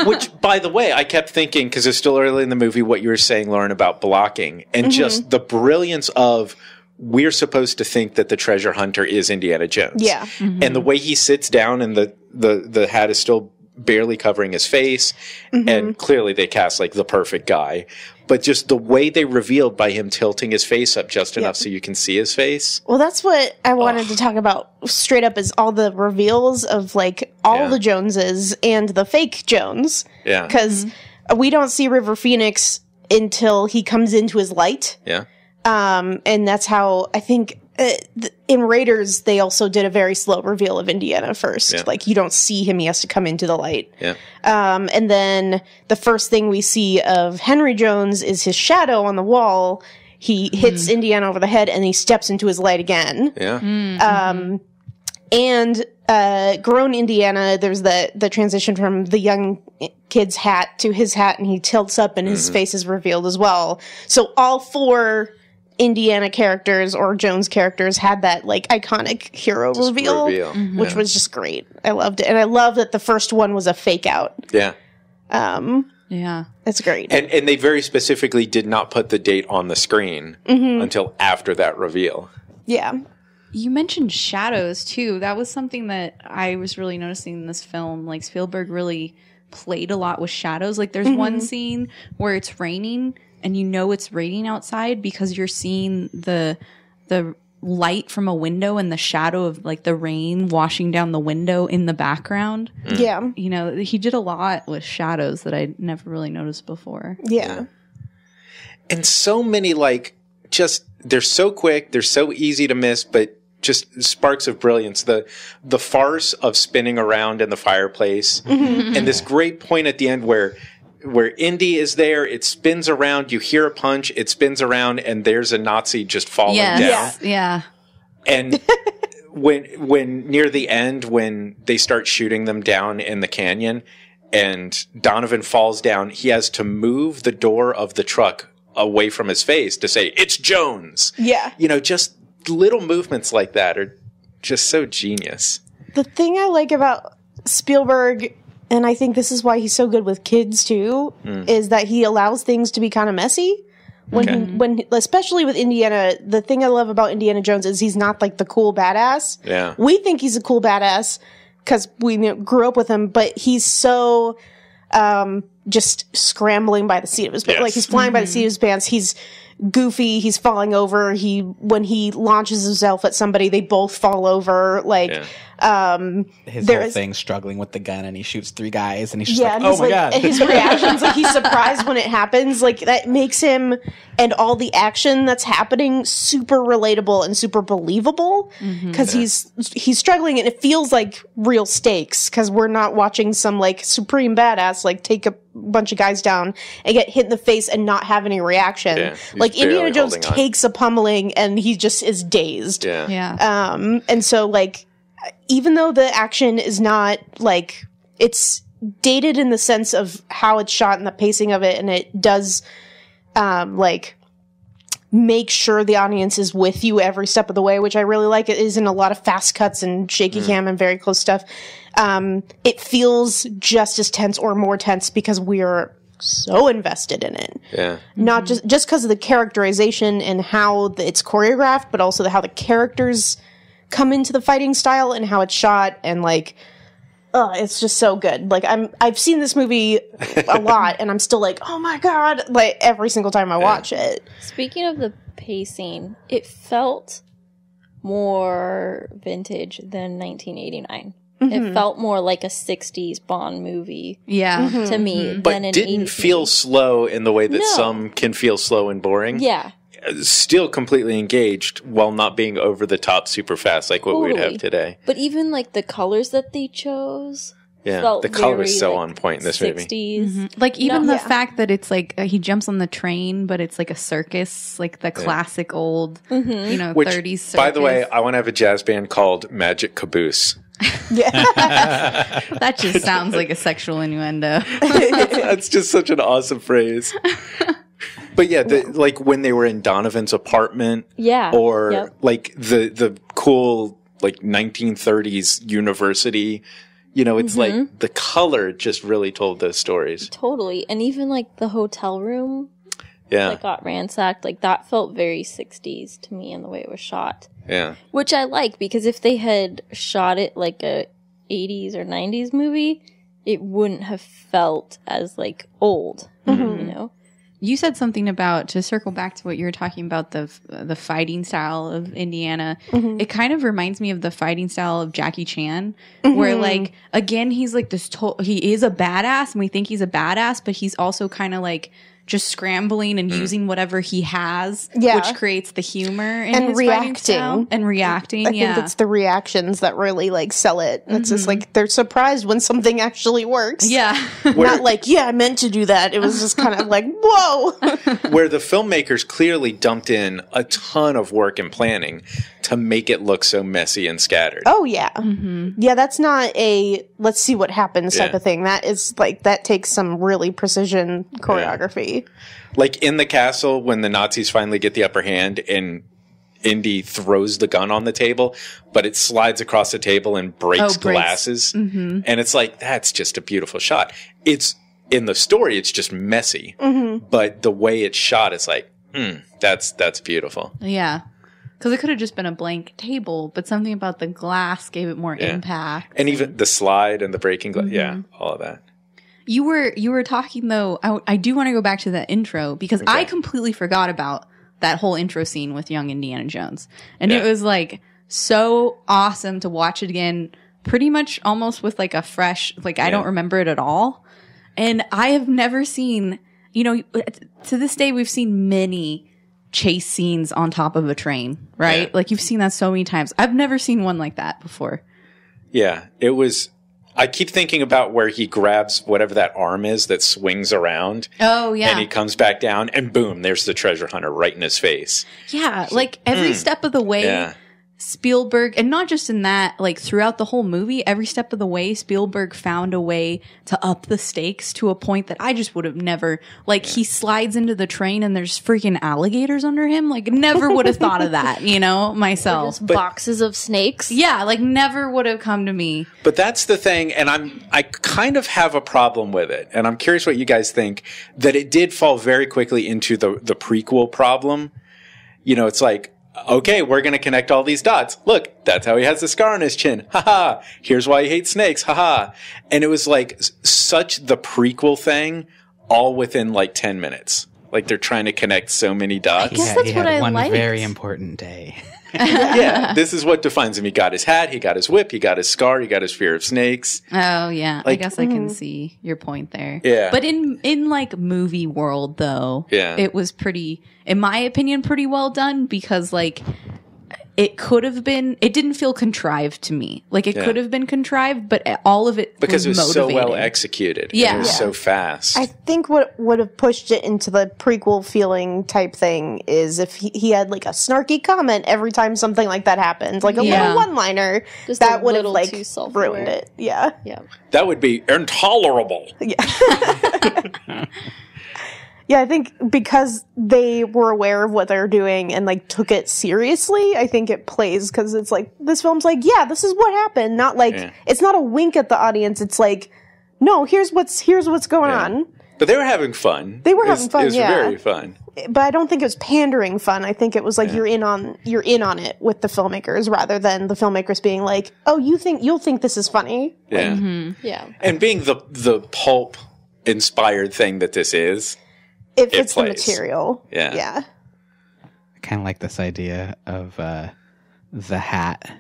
Which, by the way, I kept thinking, because it's still early in the movie, what you were saying, Lauren, about blocking, and just the brilliance of, we're supposed to think that the treasure hunter is Indiana Jones. Yeah. And the way he sits down and the hat is still barely covering his face, and clearly they cast like the perfect guy, but just the way they revealed by him tilting his face up just enough so you can see his face. Well, that's what I wanted to talk about straight up is all the reveals of like all the Joneses and the fake Jones. Yeah. Because we don't see River Phoenix until he comes into his light. Yeah. And that's how I think in Raiders, they also did a very slow reveal of Indiana first. Yeah. Like you don't see him. He has to come into the light. Yeah. And then the first thing we see of Henry Jones is his shadow on the wall. He hits Indiana over the head and he steps into his light again. Yeah. And grown Indiana, there's the transition from the young kid's hat to his hat, and he tilts up and his face is revealed as well. So all four Indiana characters or Jones characters had that like iconic hero reveal. Which was just great. I loved it. And I love that the first one was a fake out. Yeah. Yeah. It's great. And they very specifically did not put the date on the screen until after that reveal. Yeah. You mentioned shadows, too. That was something that I was really noticing in this film. Like, Spielberg really played a lot with shadows. Like, there's one scene where it's raining, and you know it's raining outside because you're seeing the light from a window and the shadow of, like, the rain washing down the window in the background. Yeah. You know, he did a lot with shadows that I never really noticed before. Yeah. And so many, like, just, they're so quick, they're so easy to miss, but just sparks of brilliance. The farce of spinning around in the fireplace, and this great point at the end where where Indy is there, it spins around, you hear a punch, it spins around, and there's a Nazi just falling down. Yeah. And when near the end, when they start shooting them down in the canyon and Donovan falls down, he has to move the door of the truck away from his face to say, "It's Jones." Yeah. You know, just little movements like that are just so genius. The thing I like about Spielberg, and I think this is why he's so good with kids too, is that he allows things to be kind of messy. When especially with Indiana, the thing I love about Indiana Jones is he's not like the cool badass. Yeah. We think he's a cool badass because we grew up with him, but he's so just scrambling by the seat of his pants. Yes. Like he's flying by the seat of his pants. He's goofy. He's falling over. When he launches himself at somebody, they both fall over. Like, his whole thing struggling with the gun, and he shoots 3 guys, and he's just like, "Oh my god!" His reactions, like he's surprised when it happens. Like that makes him and all the action that's happening super relatable and super believable because he's struggling, and it feels like real stakes because we're not watching some like supreme badass like take a bunch of guys down and get hit in the face and not have any reaction. Yeah, like Indiana Jones takes a pummeling and he just is dazed. And so like even though the action is not like it's dated in the sense of how it's shot and the pacing of it, and it does like make sure the audience is with you every step of the way, which I really like. It isn't a lot of fast cuts and shaky cam and very close stuff. It feels just as tense or more tense because we're so invested in it. Yeah. Not just because of the characterization and how it's choreographed, but also how the characters come into the fighting style and how it's shot, and like, it's just so good. Like I've seen this movie a lot, and I'm still like, oh my god, like every single time I watch it. Speaking of the pacing, it felt more vintage than 1989. It felt more like a 60s Bond movie to me but than an didn't 80s feel movie. slow in the way that some can feel slow and boring. Yeah. Still completely engaged while not being over the top super fast like what we'd have today. But even like the colors that they chose felt the color very, is so like, on point in this 60s. movie. Like even the fact that it's like he jumps on the train, but it's like a circus, like the classic old, you know, Which, 30s circus. by the way, I want to have a jazz band called Magic Caboose. That just sounds like a sexual innuendo. That's just such an awesome phrase. But yeah, like when they were in Donovan's apartment, or like the cool like 1930s university, you know, it's like the color just really told those stories. Totally. And even like the hotel room that got ransacked, like that felt very 60s to me in the way it was shot. Yeah. Which I like, because if they had shot it like a 80s or 90s movie, it wouldn't have felt as like old, you know? You said something about, to circle back to what you were talking about, the fighting style of Indiana. It kind of reminds me of the fighting style of Jackie Chan, where like, again, he's like this, he is a badass and we think he's a badass, but he's also kind of like just scrambling and using whatever he has, which creates the humor in his fighting style. And reacting. I think it's the reactions that really like sell it. It's just like they're surprised when something actually works. Yeah. Not like, I meant to do that. It was just kind of like, whoa. Where the filmmakers clearly dumped in a ton of work and planning to make it look so messy and scattered. Oh, yeah. Yeah, that's not a let's see what happens type of thing. That is like, that takes some really precision choreography. Like in the castle, when the Nazis finally get the upper hand and Indy throws the gun on the table, but it slides across the table and breaks glasses. And it's like, that's just a beautiful shot. It's in the story, it's just messy. But the way it's shot, it's like, that's beautiful. Yeah. Because it could have just been a blank table, but something about the glass gave it more impact. And even the slide and the breaking glass. Yeah, all of that. You were talking, though, I do want to go back to that intro, because I completely forgot about that whole intro scene with young Indiana Jones. And it was like so awesome to watch it again, pretty much almost with like a fresh, like I don't remember it at all. And I have never seen, you know, to this day, we've seen many chase scenes on top of a train, right? Like you've seen that so many times. I've never seen one like that before. Yeah, it was I keep thinking about where he grabs whatever that arm is that swings around. Oh, yeah. And he comes back down, and boom, there's the treasure hunter right in his face. Yeah, like every step of the way, Yeah. Spielberg, and not just in that, like throughout the whole movie, every step of the way, Spielberg found a way to up the stakes to a point that I just would have never, like he slides into the train and there's freaking alligators under him. Like never would have thought of that, you know, myself. Just boxes of snakes. Yeah, like never would have come to me. But that's the thing, and I kind of have a problem with it, and I'm curious what you guys think, that it did fall very quickly into the prequel problem. You know, it's like, okay, we're going to connect all these dots. Look, that's how he has the scar on his chin. Ha-ha. Here's why he hates snakes. Ha-ha. And it was like such the prequel thing all within like 10 minutes. Like they're trying to connect so many dots. guess that's he what had I one liked. very important day. Yeah, this is what defines him. He got his hat, he got his whip, he got his scar, he got his fear of snakes. Oh yeah, Like- I guess I can see your point there. Yeah. But in like movie world though, Yeah. it was pretty, in my opinion, pretty well done because like it could have been, it didn't feel contrived to me. Like it Yeah. could have been contrived, but all of it Because it was motivated. so well executed. Yeah. And it was Yeah. so fast. I think what would have pushed it into the prequel feeling type thing is if he had like a snarky comment every time something like that happened, like a Yeah. little one-liner, Just a that would have little like too self-aware. ruined it. Yeah. Yeah. That would be intolerable. Yeah, I think because they were aware of what they're doing and like took it seriously, I think it plays because it's like this film's like, yeah, this is what happened. Not like Yeah. it's not a wink at the audience. It's like, no, here's what's going Yeah. on. But they were having fun. They were It was- having fun, It was yeah. very fun. But I don't think it was pandering fun. I think it was like you're in on it with the filmmakers rather than the filmmakers being like, oh, you'll think this is funny. Yeah. Yeah. And being the pulp inspired thing that this is. If it's the plays. material. Yeah. Yeah. I kind of like this idea of the hat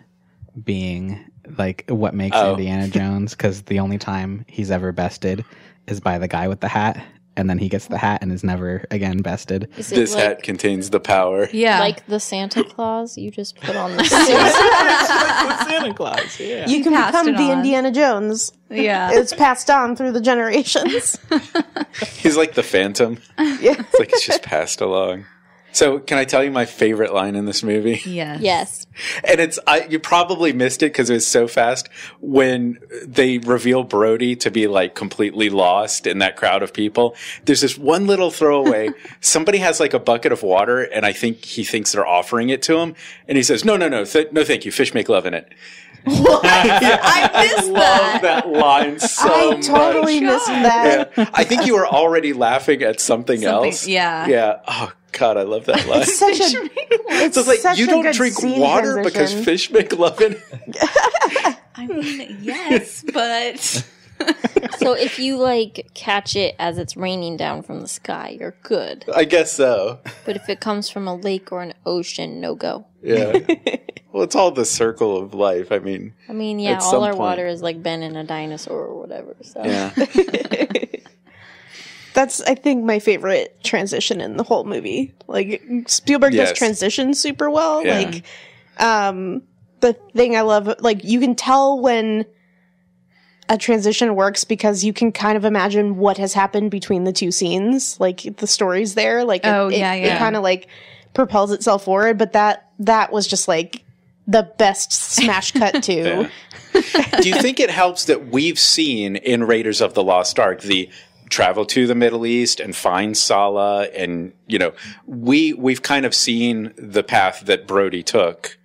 being like what makes Oh. Indiana Jones, because the only time he's ever bested is by the guy with the hat, and then he gets the hat and is never again bested. Is it This like, hat contains the power. Yeah. like the Santa Claus? You just put on the suit. Santa Claus, yeah. You can passed become it the on. Indiana Jones. yeah. It's passed on through the generations. He's like the Phantom. Yeah. It's like it's just passed along. So, can I tell you my favorite line in this movie? Yes. Yes. And you probably missed it because it was so fast when they reveal Brody to be like completely lost in that crowd of people. There's this one little throwaway. Somebody has like a bucket of water, and I think he thinks they're offering it to him, and he says, "No, no, thank you. Fish make love in it." I missed Love that. that line so I totally much. missed that. Yeah. I think you were already laughing at something else. Yeah. Yeah. Oh God, I love that line. Such a, it's So it's like such you a don't good drink scene water transition. because fish make love in it. I mean, yes, but So if you like catch it as it's raining down from the sky, you're good. I guess so. But if it comes from a lake or an ocean, no go. Yeah. Well, it's all the circle of life. I mean, I mean, yeah, At all some our point. water has like been in a dinosaur or whatever. So yeah. That's, I think, my favorite transition in the whole movie. Like, Spielberg Yes. does transitions super well. Yeah. Like, the thing I love, like, you can tell when a transition works because you can kind of imagine what has happened between the two scenes. Like, the story's there. Like, it kind of, like, propels itself forward. But that was just, like, the best smash cut, too. Yeah. Do you think it helps that we've seen in Raiders of the Lost Ark the travel to the Middle East and find Sala, and you know we've kind of seen the path that Brody took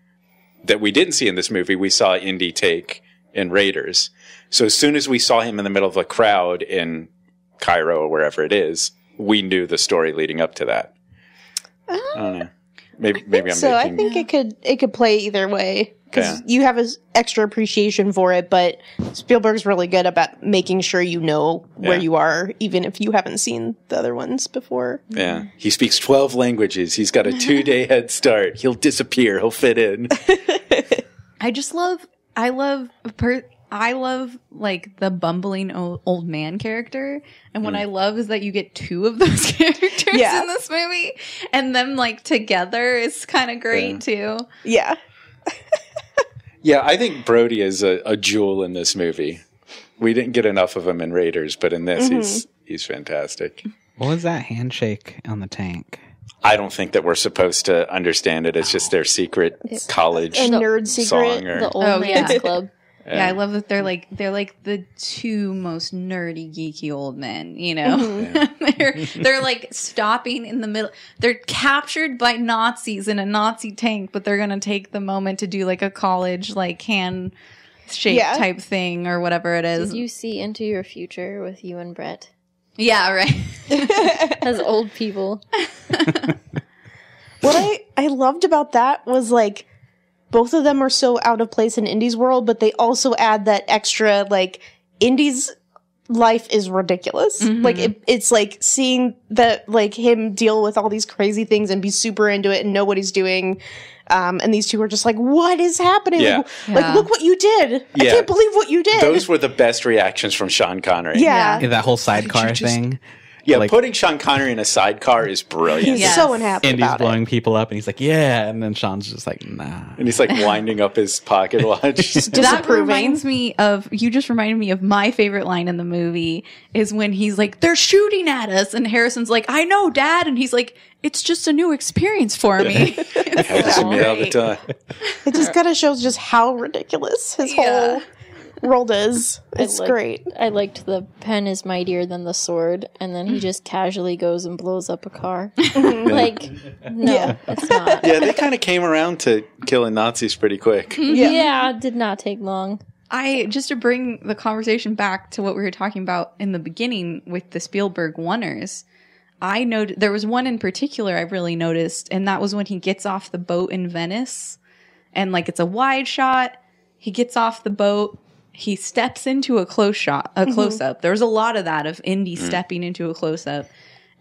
that we didn't see in this movie. We saw Indy take in Raiders. So as soon as we saw him in the middle of a crowd in Cairo or wherever it is, we knew the story leading up to that. I don't know. Maybe I'm So I making. think it could play either way because Yeah. you have an extra appreciation for it, but Spielberg's really good about making sure you know where Yeah. you are, even if you haven't seen the other ones before. Yeah, he speaks 12 languages. He's got a 2-day head start. He'll disappear. He'll fit in. I love like the bumbling old man character, and what I love is that you get two of those characters Yeah. in this movie, and them like together is kind of great too. Yeah. Yeah, I think Brody is a jewel in this movie. We didn't get enough of him in Raiders, but in this, he's fantastic. What was that handshake on the tank? I don't think that we're supposed to understand it. It's just their secret college nerd secret. song. Or, The old man's club. Yeah, I love that they're like the two most nerdy, geeky old men. You know, they're like stopping in the middle. They're captured by Nazis in a Nazi tank, but they're gonna take the moment to do like a college like handshake type thing or whatever it is. Did you see into your future with you and Bret Yeah, right. as old people? What I loved about that was like both of them are so out of place in Indy's world, but they also add that extra like Indy's life is ridiculous. Like it's like seeing that like him deal with all these crazy things and be super into it and know what he's doing. And these two are just like, what is happening? Yeah. Like, look what you did. I can't believe what you did. those were the best reactions from Sean Connery. Yeah. That whole sidecar thing. Yeah, Like- putting Sean Connery in a sidecar is brilliant. He's so unhappy Indy's about blowing it. people up, and he's like, yeah. And then Sean's just like, nah. And he's like winding up his pocket watch. That Disapproving. reminds me of, you just reminded me of my favorite line in the movie is when he's like, they're shooting at us. And Harrison's like, I know, Dad. And he's like, it's just a new experience for me. Happens to me all the time. It just kind of shows just how ridiculous his whole world is. It's great. I liked the pen is mightier than the sword, and then he just casually goes and blows up a car. Like, no, it's not. Yeah, they kind of came around to killing Nazis pretty quick. Yeah, it did not take long. Just to bring the conversation back to what we were talking about in the beginning with the Spielberg oneers, I know there was one in particular I really noticed, and that was when he gets off the boat in Venice, and like it's a wide shot. He gets off the boat. He steps into a close shot, a close up. There's a lot of that of Indy stepping into a close up.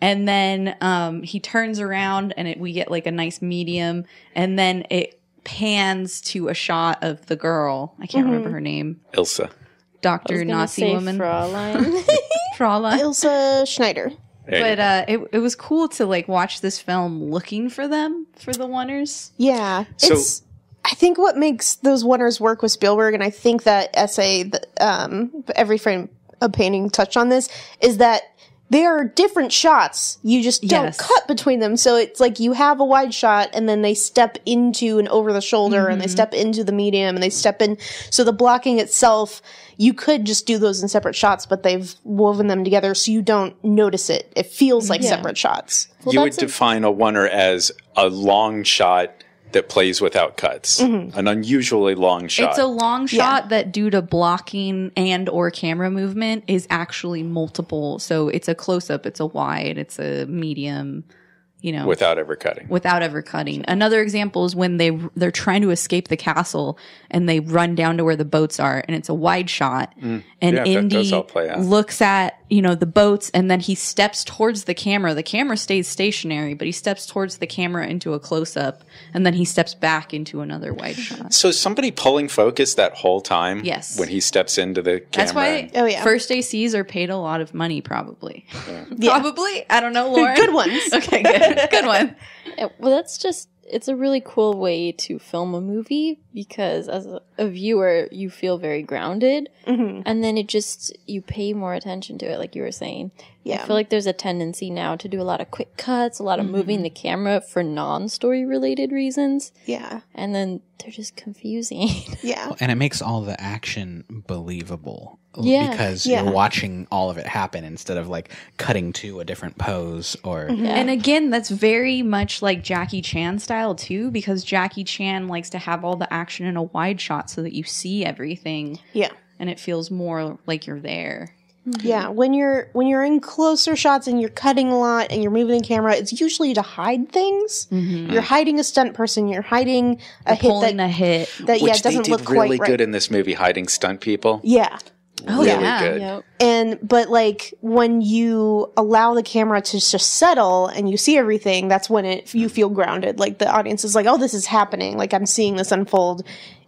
And then he turns around and we get like a nice medium. And then it pans to a shot of the girl. I can't remember her name. Ilsa. Dr. Nazi woman. Fraulein. Fraulein. Ilsa Schneider. But it was cool to like watch this film looking for them, for the oneers. Yeah. So- It's I think what makes those oneers work with Spielberg, and I think that essay, Every Frame of Painting touched on this, is that they are different shots. You just don't cut between them. So it's like you have a wide shot and then they step into an over the shoulder and they step into the medium and they step in. So the blocking itself, you could just do those in separate shots, but they've woven them together so you don't notice it. It feels like separate shots. Well, You would that's define a oneer as a long shot that plays without cuts. An unusually long shot. It's a long shot that due to blocking and or camera movement is actually multiple. So it's a close up, it's a wide, it's a medium, you know. without ever cutting. Without ever cutting. Another example is when they're trying to escape the castle and they run down to where the boats are and it's a wide shot and Yeah, that Indy does all play out. looks at, the boats and then he steps towards the camera. The camera stays stationary, but he steps towards the camera into a close up and then he steps back into another wide shot. So somebody pulling focus that whole time Yes. when he steps into the camera. That's why Oh, yeah. first ACs are paid a lot of money, probably. Probably? I don't know, Lauren. Good ones. Okay, good. Good one. well, it's a really cool way to film a movie because as a viewer, you feel very grounded and then you pay more attention to it, like you were saying. Yeah. I feel like there's a tendency now to do a lot of quick cuts, a lot of moving the camera for non-story related reasons. Yeah. And then they're just confusing. Yeah. And it makes all the action believable. Yeah. Because Yeah. you're watching all of it happen instead of like cutting to a different pose or And again, that's very much like Jackie Chan style too, because Jackie Chan likes to have all the action in a wide shot so that you see everything Yeah. and it feels more like you're there. Yeah, when you're in closer shots and you're cutting a lot and you're moving the camera, it's usually to hide things. You're hiding a stunt person. You're hiding a hit Pulling a hit. that Which they doesn't did look really quite good right. in this movie, hiding stunt people. Yeah, Really yeah. good. Yep. but like when you allow the camera to just settle and you see everything, that's when you feel grounded. Like the audience is like, oh, this is happening. Like I'm seeing this unfold.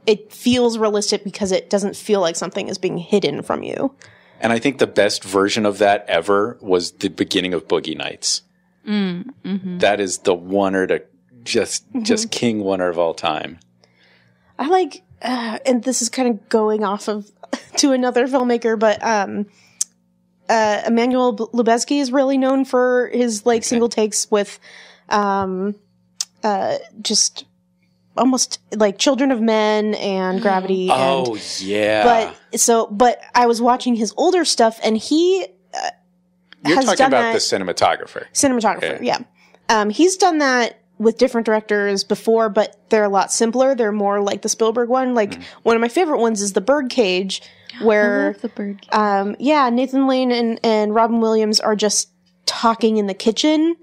It feels realistic because it doesn't feel like something is being hidden from you. And I think the best version of that ever was the beginning of Boogie Nights. That is the oneer to just king oneer of all time. I like and this is kind of going off of to another filmmaker, but Emmanuel Lubezki is really known for his like single takes with just almost like Children of Men and Gravity. Oh, yeah. But I was watching his older stuff, and he You're has talking done about that, the cinematographer. Cinematographer, yeah. He's done that with different directors before, but they're a lot simpler. They're more like the Spielberg one. Like one of my favorite ones is The Birdcage, where I love The Birdcage. Nathan Lane and Robin Williams are just talking in the kitchen,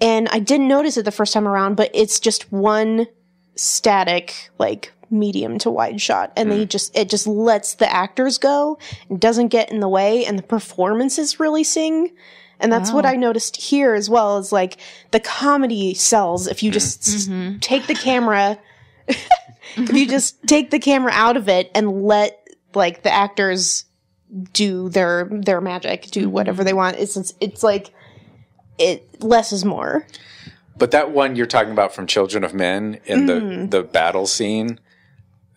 and I didn't notice it the first time around, but it's just one static like medium to wide shot, and it just lets the actors go and doesn't get in the way, and the performances really sing. And that's what I noticed here as well, is like the comedy sells if you just take the camera if you just take the camera out of it and let like the actors do their magic, do whatever they want. It's like less is more. But that one you're talking about from Children of Men in the battle scene,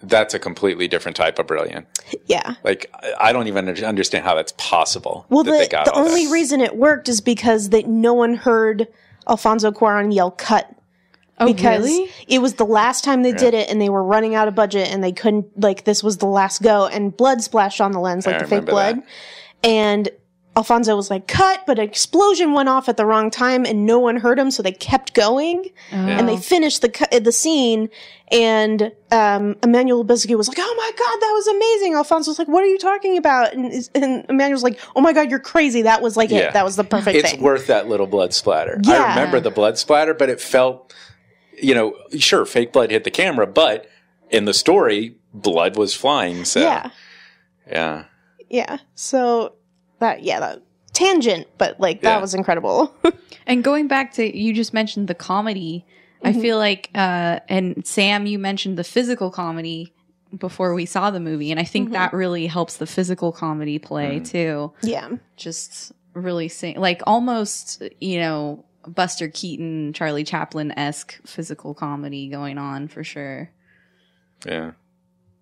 that's a completely different type of brilliant. Yeah. Like, I don't even understand how that's possible. Well, that they got the all only that. reason it worked is because no one heard Alfonso Cuarón yell "cut." Oh, Because really? it was the last time they did it, and they were running out of budget, and they couldn't, like, this was the last go, and blood splashed on the lens, like I the fake remember blood. that. And Alfonso was like, "cut," but an explosion went off at the wrong time, and no one heard him, so they kept going. And they finished the scene, and Emmanuel Lubezki was like, "Oh my God, that was amazing." Alfonso was like, "What are you talking about?" And Emmanuel was like, "Oh my God, you're crazy. That was like it. That was the perfect It's thing." worth that little blood splatter. Yeah. I remember the blood splatter, but it felt, sure, fake blood hit the camera, but in the story, blood was flying. So, yeah. So that tangent, but like that was incredible. And going back to, you just mentioned the comedy. I feel like, and Sam, you mentioned the physical comedy before we saw the movie. And I think that really helps the physical comedy play too. Yeah. Just really like almost, Buster Keaton, Charlie Chaplin-esque physical comedy going on for sure. Yeah.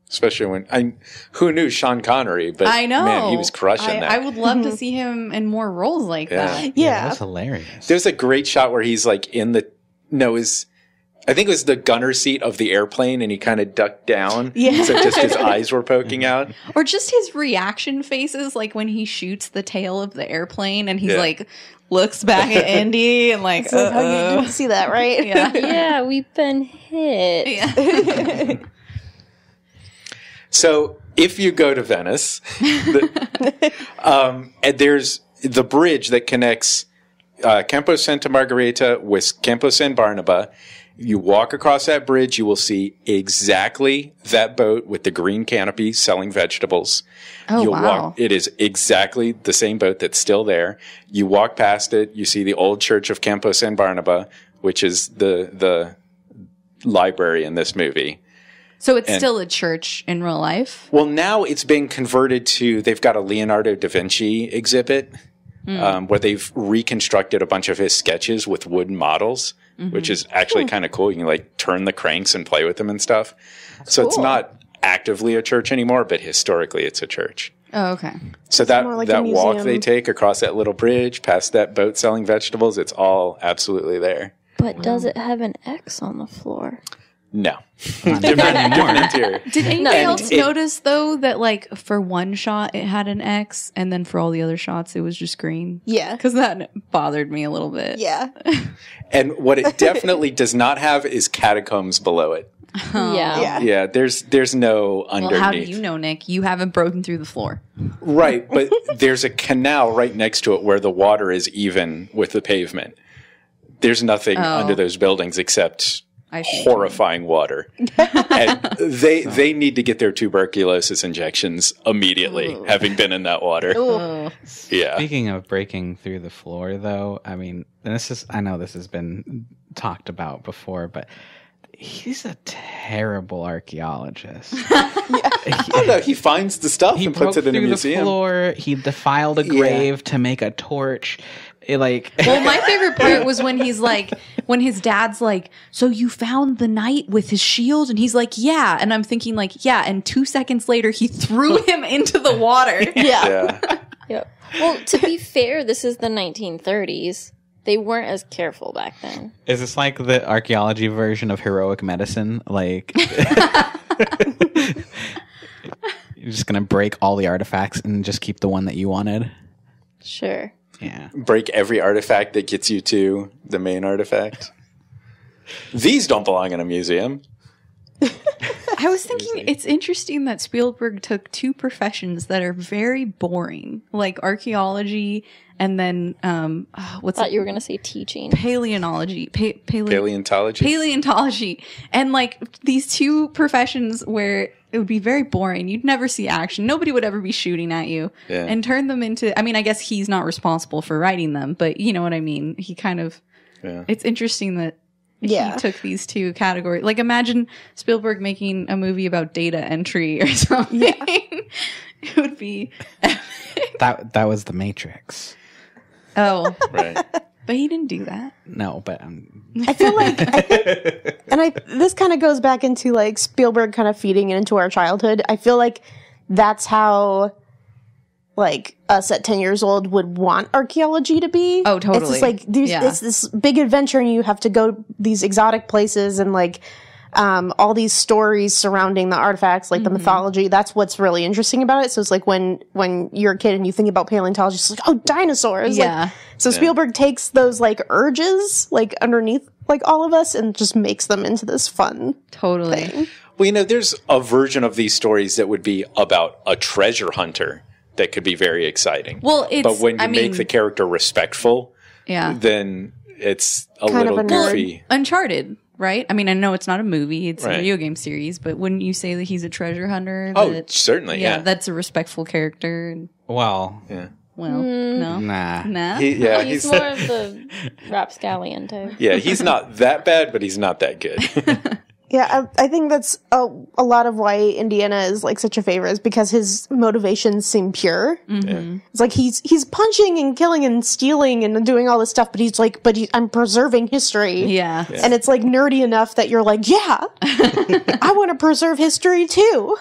Especially when who knew Sean Connery, but I know, man, he was crushing that. I would love to see him in more roles like that. Yeah. That's hilarious. There's a great shot where he's like I think it was the gunner seat of the airplane, and he kind of ducked down. Yeah. So just his eyes were poking out. Or just his reaction faces, like when he shoots the tail of the airplane and he's like, looks back at Indy and like, Like, oh, you didn't see that, right? yeah. Yeah, we've been hit. Yeah. So if you go to Venice, and there's the bridge that connects Campo Santa Margherita with Campo San Barnaba. You walk across that bridge, you will see exactly that boat with the green canopy selling vegetables. Oh, wow. It is exactly the same boat that's still there. You walk past it, you see the old church of Campo San Barnaba, which is the library in this movie. So it's still a church in real life? Well, now it's been converted to, they've got a Leonardo da Vinci exhibit where they've reconstructed a bunch of his sketches with wooden models, which is actually kind of cool. You can like turn the cranks and play with them and stuff. So it's not actively a church anymore, but historically it's a church. Oh, okay. So more like that a walk museum. they take across that little bridge, past that boat selling vegetables, it's all absolutely there. But does it have an X on the floor? No. Not different anymore. interior. Did anybody And else notice, though, that, like, for one shot it had an X, and then for all the other shots it was just green? Yeah. Because that bothered me a little bit. Yeah. And what it definitely does not have is catacombs below it. Yeah. Yeah, there's no underneath. Well, how do you know, Nick? You haven't broken through the floor. Right, but there's a canal right next to it where the water is even with the pavement. There's nothing under those buildings except I see. horrifying water. And they need to get their tuberculosis injections immediately, having been in that water. Yeah. Speaking of breaking through the floor, though, I mean, I know this has been talked about before, but he's a terrible archaeologist. I don't know. He finds the stuff He and puts broke it in a through the museum. floor. He defiled a grave to make a torch. Well, my favorite part was when his dad's like, so you found the knight with his shield? And he's like, yeah. And I'm thinking like, yeah. And 2 seconds later, he threw him into the water. Yeah. Yep. Well, to be fair, this is the 1930s. They weren't as careful back then. Is this like the archaeology version of heroic medicine? Like, you're just going to break all the artifacts and just keep the one that you wanted? Sure. Yeah. Break every artifact that gets you to the main artifact. These don't belong in a museum. I was thinking it's interesting that Spielberg took two professions that are very boring, like archaeology and then You were gonna say teaching. Paleontology. Paleontology. And like these two professions where it would be very boring. You'd never see action. Nobody would ever be shooting at you. Yeah. And turn them into, I mean, I guess he's not responsible for writing them, but you know what I mean? He kind of, it's interesting that he took these two categories. Like imagine Spielberg making a movie about data entry or something. Yeah. It would be that was The Matrix. Oh. Right. But he didn't do that. No, but I feel like, this kind of goes back into like Spielberg kind of feeding it into our childhood. I feel like that's how like us at 10 years old would want archaeology to be. Oh, totally. It's just like, it's this big adventure and you have to go these exotic places and like, all these stories surrounding the artifacts, like the mythology. That's what's really interesting about it. So it's like when you're a kid and you think about paleontology, it's like, oh, dinosaurs. Yeah. Like, so Spielberg takes those like urges like underneath like all of us and just makes them into this fun Totally. thing. Well, you know, there's a version of these stories that would be about a treasure hunter that could be very exciting. Well, but when you make the character respectful, then it's a Kind little of a nerd. goofy. Uncharted, right? I mean, I know it's not a movie; it's a video game series. But wouldn't you say that he's a treasure hunter? Oh, certainly, yeah. That's a respectful character. well, Well, no, nah. He's more of the rapscallion type. Yeah, he's not that bad, but he's not that good. Yeah, I think that's a lot of why Indiana is like such a favorite is because his motivations seem pure. Mm-hmm. It's like he's punching and killing and stealing and doing all this stuff, but he's like, I'm preserving history. Yeah. And it's like nerdy enough that you're like, I want to preserve history too.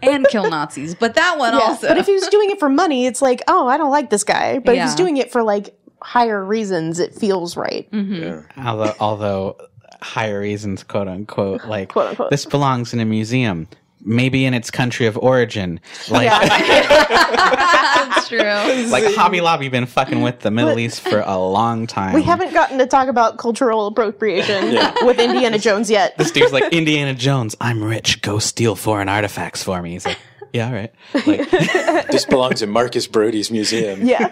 And kill Nazis, but that one also. But if he was doing it for money, it's like, oh, I don't like this guy. But if he's Yeah. doing it for like higher reasons, it feels right. Although higher reasons, quote unquote, like Quote, unquote. this belongs in a museum, maybe in its country of origin. Like, That's true. like Hobby Lobby been fucking with the Middle East for a long time. We haven't gotten to talk about cultural appropriation with Indiana Jones yet. This dude's like, Indiana Jones, I'm rich, go steal foreign artifacts for me. He's like, yeah, all right. Like, This belongs in Marcus Brody's museum. Yeah.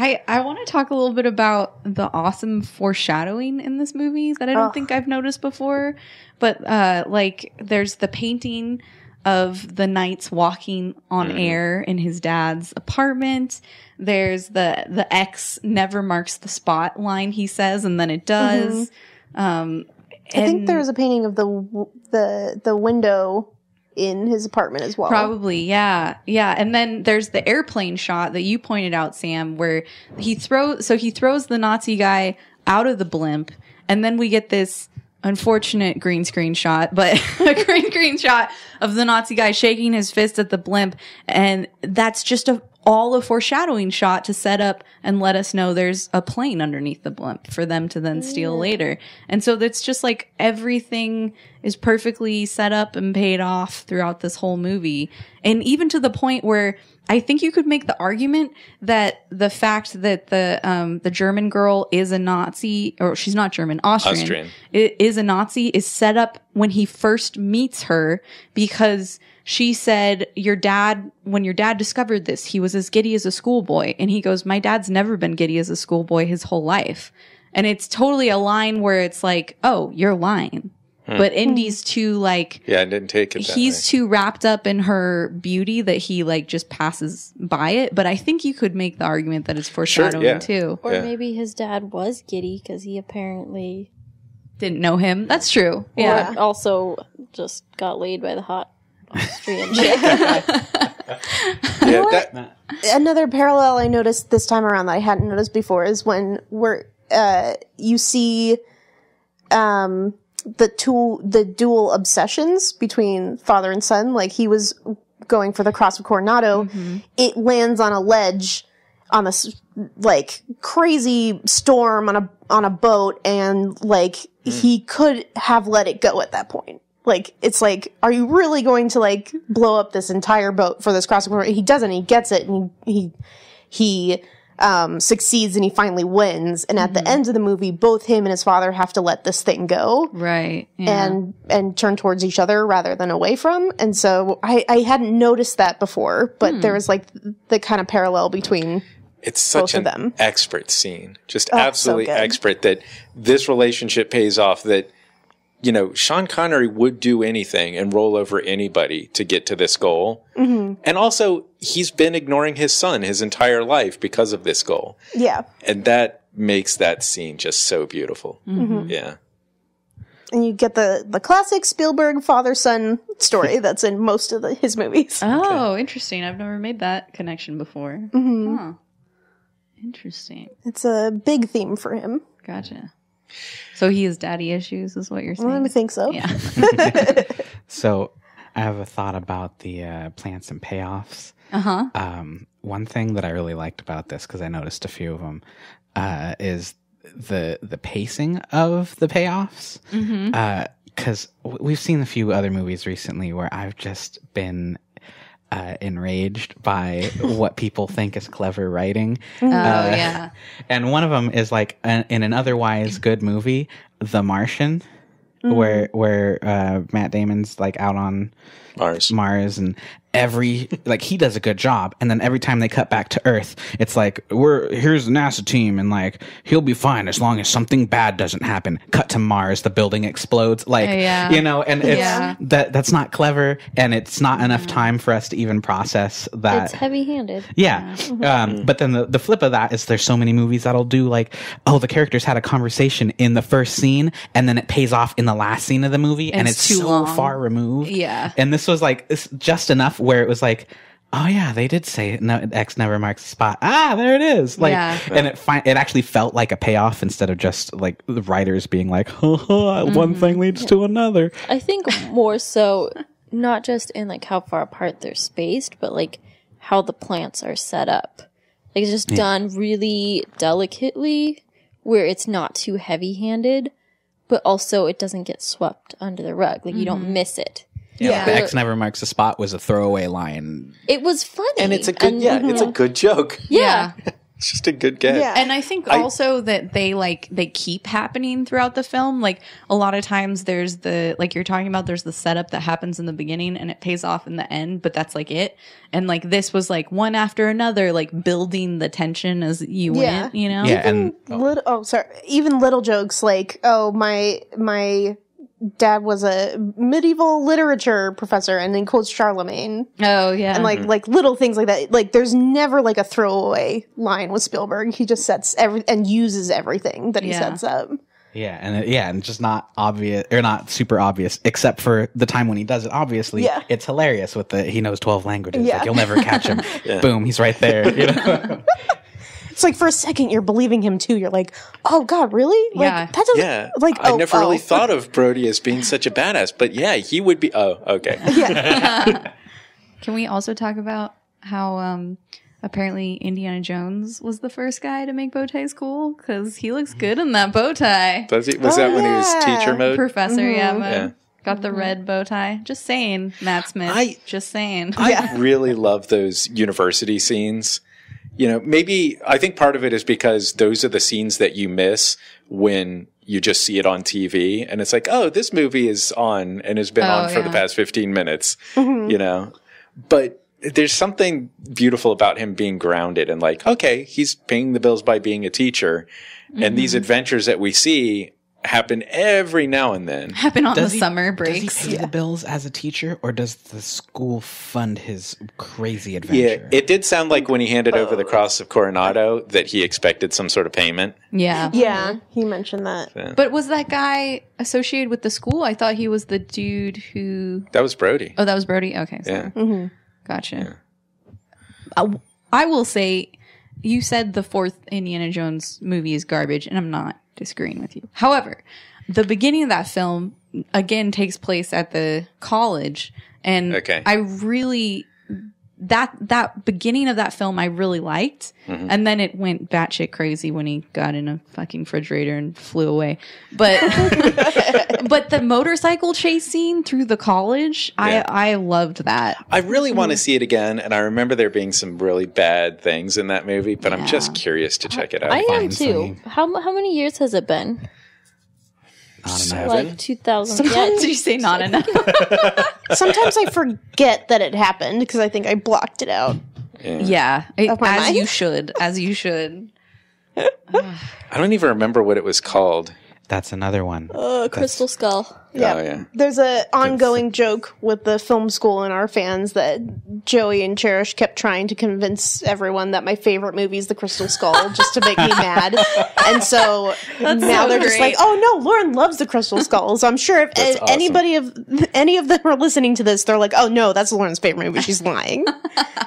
I want to talk a little bit about the awesome foreshadowing in this movie that I don't think I've noticed before. But like there's the painting of the knights walking on air in his dad's apartment. There's the X never marks the spot line he says, and then it does. I think there's a painting of the window in his apartment as well. Probably, yeah. And then there's the airplane shot that you pointed out, Sam, where he throws the Nazi guy out of the blimp, and then we get this unfortunate green screen shot, but a green screen shot of the Nazi guy shaking his fist at the blimp, and that's just all a foreshadowing shot to set up and let us know there's a plane underneath the blimp for them to then steal later. And so that's just like everything is perfectly set up and paid off throughout this whole movie. And even to the point where I think you could make the argument that the fact that the German girl is a Nazi, or she's not German, Austrian. Is a Nazi is set up when he first meets her, because she said, when your dad discovered this, he was as giddy as a schoolboy. And he goes, my dad's never been giddy as a schoolboy his whole life. And it's totally a line where it's like, oh, you're lying. But Indy's too like, I didn't take it that he's way. too wrapped up in her beauty that he like just passes by it. But I think you could make the argument that it's foreshadowing too. Or maybe his dad was giddy because he apparently Didn't know him. That's true. Yeah. Or also just got laid by the hot Austrian chick. Another parallel I noticed this time around that I hadn't noticed before is when you see the dual obsessions between father and son. Like, he was going for the Cross of Coronado. It lands on a ledge on this like crazy storm on a boat, and like he could have let it go at that point. Like, it's like, are you really going to like blow up this entire boat for this Cross of Coronado? He doesn't. He gets it, and he succeeds, and he finally wins. And at the end of the movie, both him and his father have to let this thing go, right? Yeah. And turn towards each other rather than away from. And so I hadn't noticed that before, but there was like the kind of parallel between. It's such both of an them. expert scene, just absolutely so good. expert, that this relationship pays off. That, you know, Sean Connery would do anything and roll over anybody to get to this goal. And also, he's been ignoring his son his entire life because of this goal. Yeah. And that makes that scene just so beautiful. Yeah. And you get the classic Spielberg father-son story that's in most of his movies. Oh, interesting. I've never made that connection before. Huh. Interesting. It's a big theme for him. Gotcha. So he has daddy issues, is what you're saying? I think so. Yeah. So I have a thought about the plants and payoffs. One thing that I really liked about this, because I noticed a few of them, is the pacing of the payoffs. Because we've seen a few other movies recently where I've just been enraged by what people think is clever writing. Yeah. And one of them is like in an otherwise good movie, The Martian, where Matt Damon's like out on Mars, and he does a good job, and then every time they cut back to Earth, it's like, here's the NASA team, and like he'll be fine as long as something bad doesn't happen. Cut to Mars, the building explodes, like you know, and it's that's not clever, and it's not enough time for us to even process that. It's heavy-handed. Yeah. But then the flip of that is there's so many movies that'll do like, oh, the characters had a conversation in the first scene, and then it pays off in the last scene of the movie, and it's too so long. far removed. Yeah. And this was like, it's just enough where it was like, oh yeah, they did say no, X never marks the spot. Ah, there it is. Like, and it actually felt like a payoff instead of just like the writers being like, one thing leads to another. I think more so, not just in like how far apart they're spaced, but like how the plants are set up. Like, it's just done really delicately, where it's not too heavy-handed, but also it doesn't get swept under the rug. Like, you don't miss it. Yeah, the X never marks the spot was a throwaway line. It was funny. And it's a good, it's a good joke. Yeah. It's just a good gag. Yeah. And I think also that they keep happening throughout the film. Like, a lot of times there's like you're talking about, there's the setup that happens in the beginning and it pays off in the end, but that's like it. And like this was like one after another, like building the tension as you went, you know? Yeah, and even little jokes like, oh, my dad was a medieval literature professor, and then quotes Charlemagne. Oh yeah. And like little things like that. Like, there's never like a throwaway line with Spielberg. He just sets and uses everything that he sets up. Yeah, and just not obvious, or not super obvious, except for the time when he does it. Obviously, it's hilarious with he knows 12 languages. Like, you'll never catch him. Boom, he's right there. You know? It's like, for a second you're believing him too. You're like, oh God, really? Like, that doesn't like. I never really thought of Brody as being such a badass, but yeah, he would be. Oh, okay. Can we also talk about how apparently Indiana Jones was the first guy to make bow ties cool? Because he looks good in that bow tie. Does he? Was that when he was teacher mode? Professor, mode. Got the red bow tie. Just saying, Matt Smith. Just saying. I really love those university scenes. You know, maybe I think part of it is because those are the scenes that you miss when you just see it on TV, and it's like, oh, this movie is on and has been on for the past 15 minutes, you know. But there's something beautiful about him being grounded and like, okay, he's paying the bills by being a teacher, and these adventures that we see happen every now and then. Happen on the summer breaks. Does he pay the bills as a teacher, or does the school fund his crazy adventure? Yeah, it did sound like when he handed over the Cross of Coronado that he expected some sort of payment. Yeah, he mentioned that. Yeah. But was that guy associated with the school? I thought he was the dude who... That was Brody. Oh, that was Brody? Okay, sorry. Yeah. Gotcha. I will say, you said the fourth Indiana Jones movie is garbage, and I'm not disagreeing with you. However, the beginning of that film again takes place at the college, and I really that beginning of that film I really liked, and then it went batshit crazy when he got in a fucking refrigerator and flew away. But but the motorcycle chase scene through the college, I loved that. I really want to see it again, and I remember there being some really bad things in that movie, but I'm just curious to check it out. I am too. How many years has it been? Not enough. Like 2000. Sometimes you say not enough. Sometimes I forget that it happened because I think I blocked it out. Yeah, as you should. As you should. I don't even remember what it was called. That's another one. Crystal Skull. Yeah. Oh, yeah. There's an ongoing joke with the film school and our fans that Joey and Cherish kept trying to convince everyone that my favorite movie is The Crystal Skull just to make me mad. And so now they're just like, oh no, Lauren loves The Crystal Skull. So I'm sure if any of them are listening to this, they're like, oh no, that's Lauren's favorite movie. She's lying.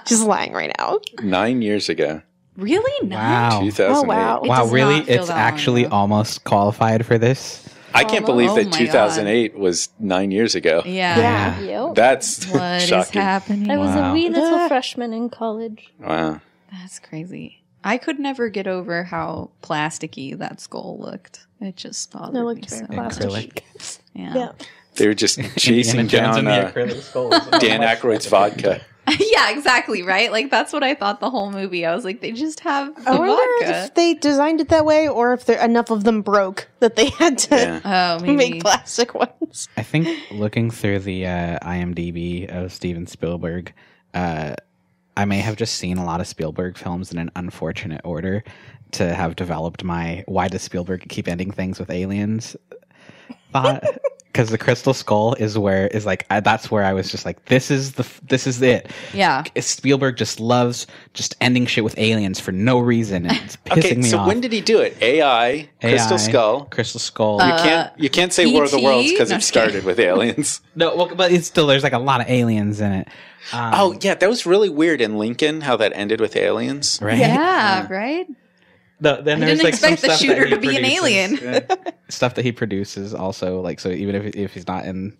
She's lying right now. 9 years ago. Really? No. Wow. 2008. Oh, wow. Wow, really? not feel It's that long actually ago. almost qualified for this? I can't believe Oh that my 2008 was 9 years ago. Yeah. Yep. That's What is shocking. happening? I was Wow. a wee little freshman in college. Wow. That's crazy. I could never get over how plasticky that skull looked. It just bothered It me looked so very much. Acrylic. Yeah. They were just chasing down Dan Aykroyd's vodka. Yeah, exactly, right? Like, that's what I thought the whole movie. I was like, they just have the I wonder vodka. if they designed it that way or if enough of them broke that they had to Yeah. Oh, maybe. make plastic ones. I think looking through the IMDb of Steven Spielberg, I may have just seen a lot of Spielberg films in an unfortunate order to have developed my why does Spielberg keep ending things with aliens thought. Because the Crystal Skull that's where I was just like, this is it. Yeah. Spielberg just loves just ending shit with aliens for no reason, and it's pissing Okay, me so off. when did he do it? AI, Crystal Skull. Crystal Skull. You can't say War of the E.T.? Worlds because No, it just started with aliens. No, well, but it's still there's like a lot of aliens in it. Oh yeah, that was really weird in Lincoln how that ended with aliens. Right? Yeah, right? Then I there's didn't like some expect the stuff that shooter he to be an produces. alien. Stuff that he produces also, like, so even if he's not in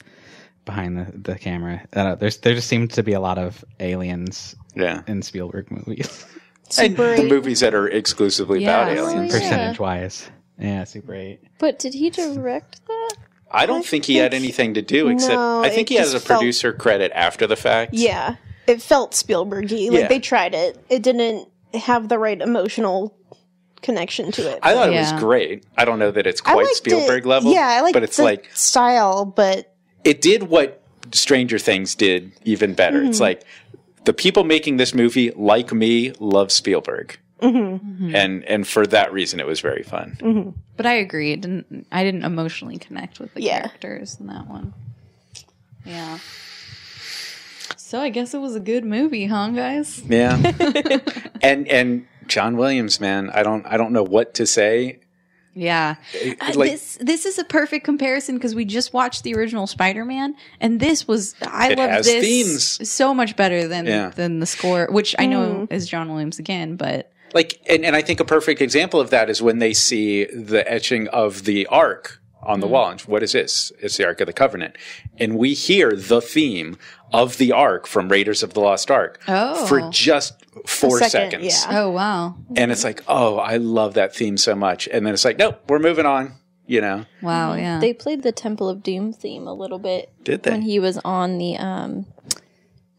behind the camera, there just seems to be a lot of aliens in Spielberg movies. And the movies that are exclusively about Yeah. aliens. Yeah. Percentage wise. Yeah, Super 8. But did he direct that? I don't think he had anything to do except No, I think it he has a just felt- producer credit after the fact. Yeah. It felt Spielberg-y. Like Yeah. they tried it. It didn't have the right emotional connection to it. I thought it was Yeah. great. I don't know that it's I quite liked Spielberg it. level. Yeah, I like but it's the like style, but it did what Stranger Things did even better. It's like the people making this movie, like me, love Spielberg. And for that reason it was very fun. But I agree. I didn't emotionally connect with the Yeah. characters in that one. Yeah. So I guess it was a good movie, huh, guys? Yeah. and John Williams, man, I don't know what to say. Yeah. Like- This is a perfect comparison because we just watched the original Spider-Man, and this was It love has this themes. so much better than Yeah. than the score, which I know is John Williams again, but Like, and I think a perfect example of that is when they see the etching of the Ark on the wall. And what is this? It's the Ark of the Covenant. And we hear the theme of the Ark from Raiders of the Lost Ark for just 4 second, seconds. yeah. oh wow. And it's like, oh, I love that theme so much. And then it's like, nope, we're moving on, you know. Wow, yeah. They played the Temple of Doom theme a little bit. Did they? When he was on the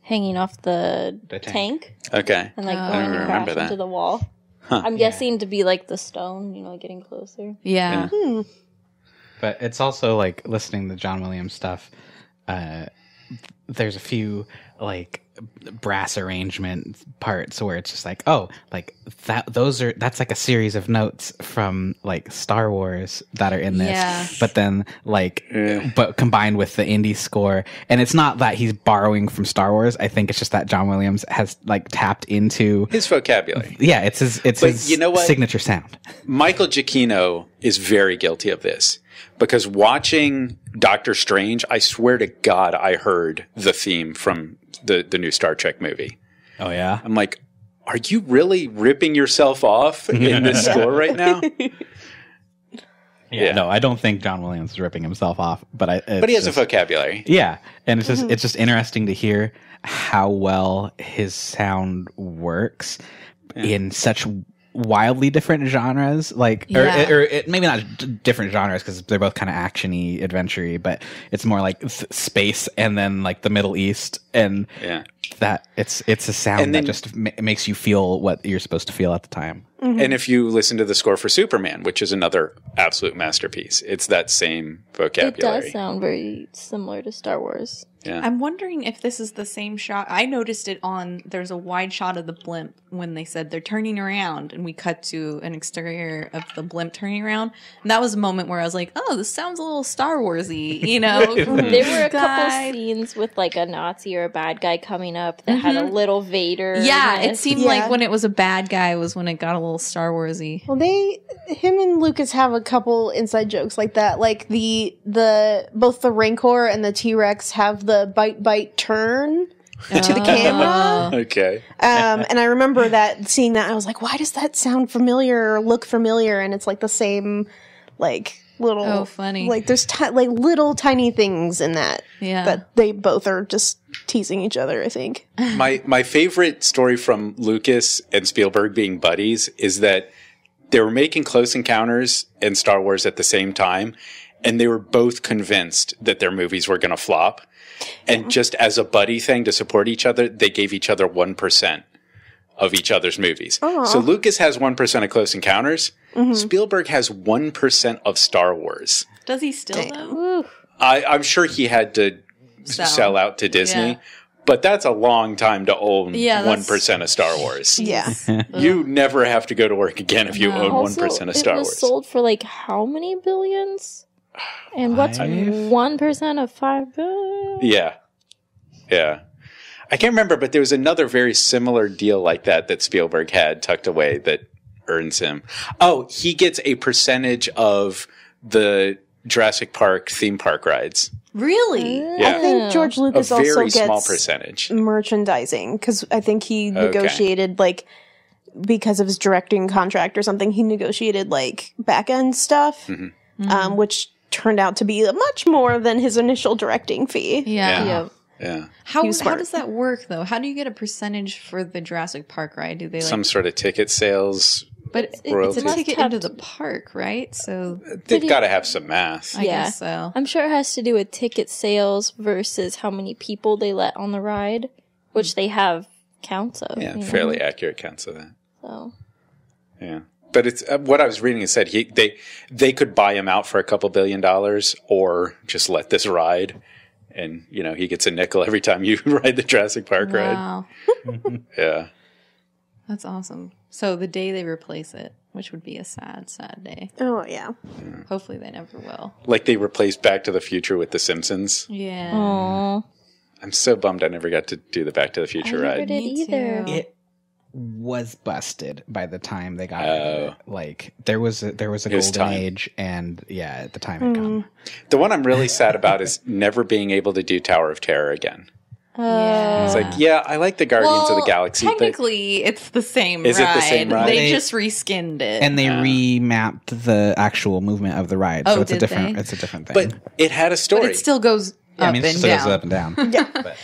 hanging off the tank Okay. and like I going don't to remember crash that. into the wall. I'm guessing to be like the stone, getting closer. yeah. But it's also like listening to John Williams stuff. There's a few like brass arrangement parts where it's just like, oh, like that's like a series of notes from like Star Wars that are in this. Yeah. But then but combined with the indie score, and it's not that he's borrowing from Star Wars. I think it's just that John Williams has like tapped into His vocabulary. yeah, it's his you know what? signature sound. Michael Giacchino is very guilty of this because watching Doctor Strange, I swear to God, I heard the theme from the new Star Trek movie. Oh yeah. I'm like, are you really ripping yourself off in this score right now? Yeah, no, I don't think John Williams is ripping himself off, but he has a vocabulary. Yeah, and it's just interesting to hear how well his sound works in such wildly different genres, like or maybe not different genres because they're both kind of actiony, adventure-y, but it's more like space and then like the Middle East, and that it's a sound that just makes you feel what you're supposed to feel at the time. And if you listen to the score for Superman, which is another absolute masterpiece, it's that same vocabulary. It does sound very similar to Star Wars. Yeah. I'm wondering if this is the same shot. I noticed it there's a wide shot of the blimp when they said they're turning around, and we cut to an exterior of the blimp turning around. And that was a moment where I was like, oh, this sounds a little Star Wars-y, you know? There were a couple scenes with like a Nazi or a bad guy coming up that had a little Vader. Yeah, it seemed like when it was a bad guy was when it got a little Star Wars-y. Well, him and Lucas have a couple inside jokes like that. Like both the Rancor and the T-Rex have the bite turn to the camera. Okay. And I remember seeing that, I was like, why does that sound familiar or look familiar? And it's like the same, like little, funny. Like there's like little tiny things in that that they both are just teasing each other, I think. My favorite story from Lucas and Spielberg being buddies is that they were making Close Encounters and Star Wars at the same time, and they were both convinced that their movies were going to flop. And just as a buddy thing to support each other, they gave each other 1% of each other's movies. Aww. So Lucas has 1% of Close Encounters. Spielberg has 1% of Star Wars. Does he still, though? I'm sure he had to sell out to Disney. Yeah. But that's a long time to own 1% of Star Wars. Yeah. You never have to go to work again if you own 1% of Star Wars. It was sold for like how many billions? And what's 1% of 5 billion? Yeah. Yeah. I can't remember, but there was another very similar deal like that Spielberg had tucked away that earns him. Oh, he gets a percentage of the Jurassic Park theme park rides. Really? Yeah. I think George Lucas a also very gets small percentage. merchandising because I think he negotiated like because of his directing contract or something. He negotiated like back end stuff, which turned out to be much more than his initial directing fee. Yeah. How does that work though? How do you get a percentage for the Jurassic Park ride? Do they some sort of ticket sales? But it's a ticket into the park, right? So they've got to have some math. I guess so. I'm sure it has to do with ticket sales versus how many people they let on the ride, which they have counts of. Yeah, fairly accurate counts of that. So. Yeah. But it's what I was reading. It said they could buy him out for a couple $2 billion, or just let this ride, and he gets a nickel every time you ride the Jurassic Park ride. Yeah, that's awesome. So the day they replace it, which would be a sad, sad day. Oh yeah. Hopefully they never will. Like they replaced Back to the Future with The Simpsons. Yeah. Aww. I'm so bummed I never got to do the Back to the Future ride. I never did either. It was busted by the time they got it. Like there was a golden age, and the time had come. The one I'm really sad about is never being able to do Tower of Terror again. It's like, I like the Guardians of the Galaxy. Technically, it's the same ride. Is it the same ride? They just reskinned it. And they remapped the actual movement of the ride. So it's a different thing. But it had a story. But it still goes up and down. Goes up and down. But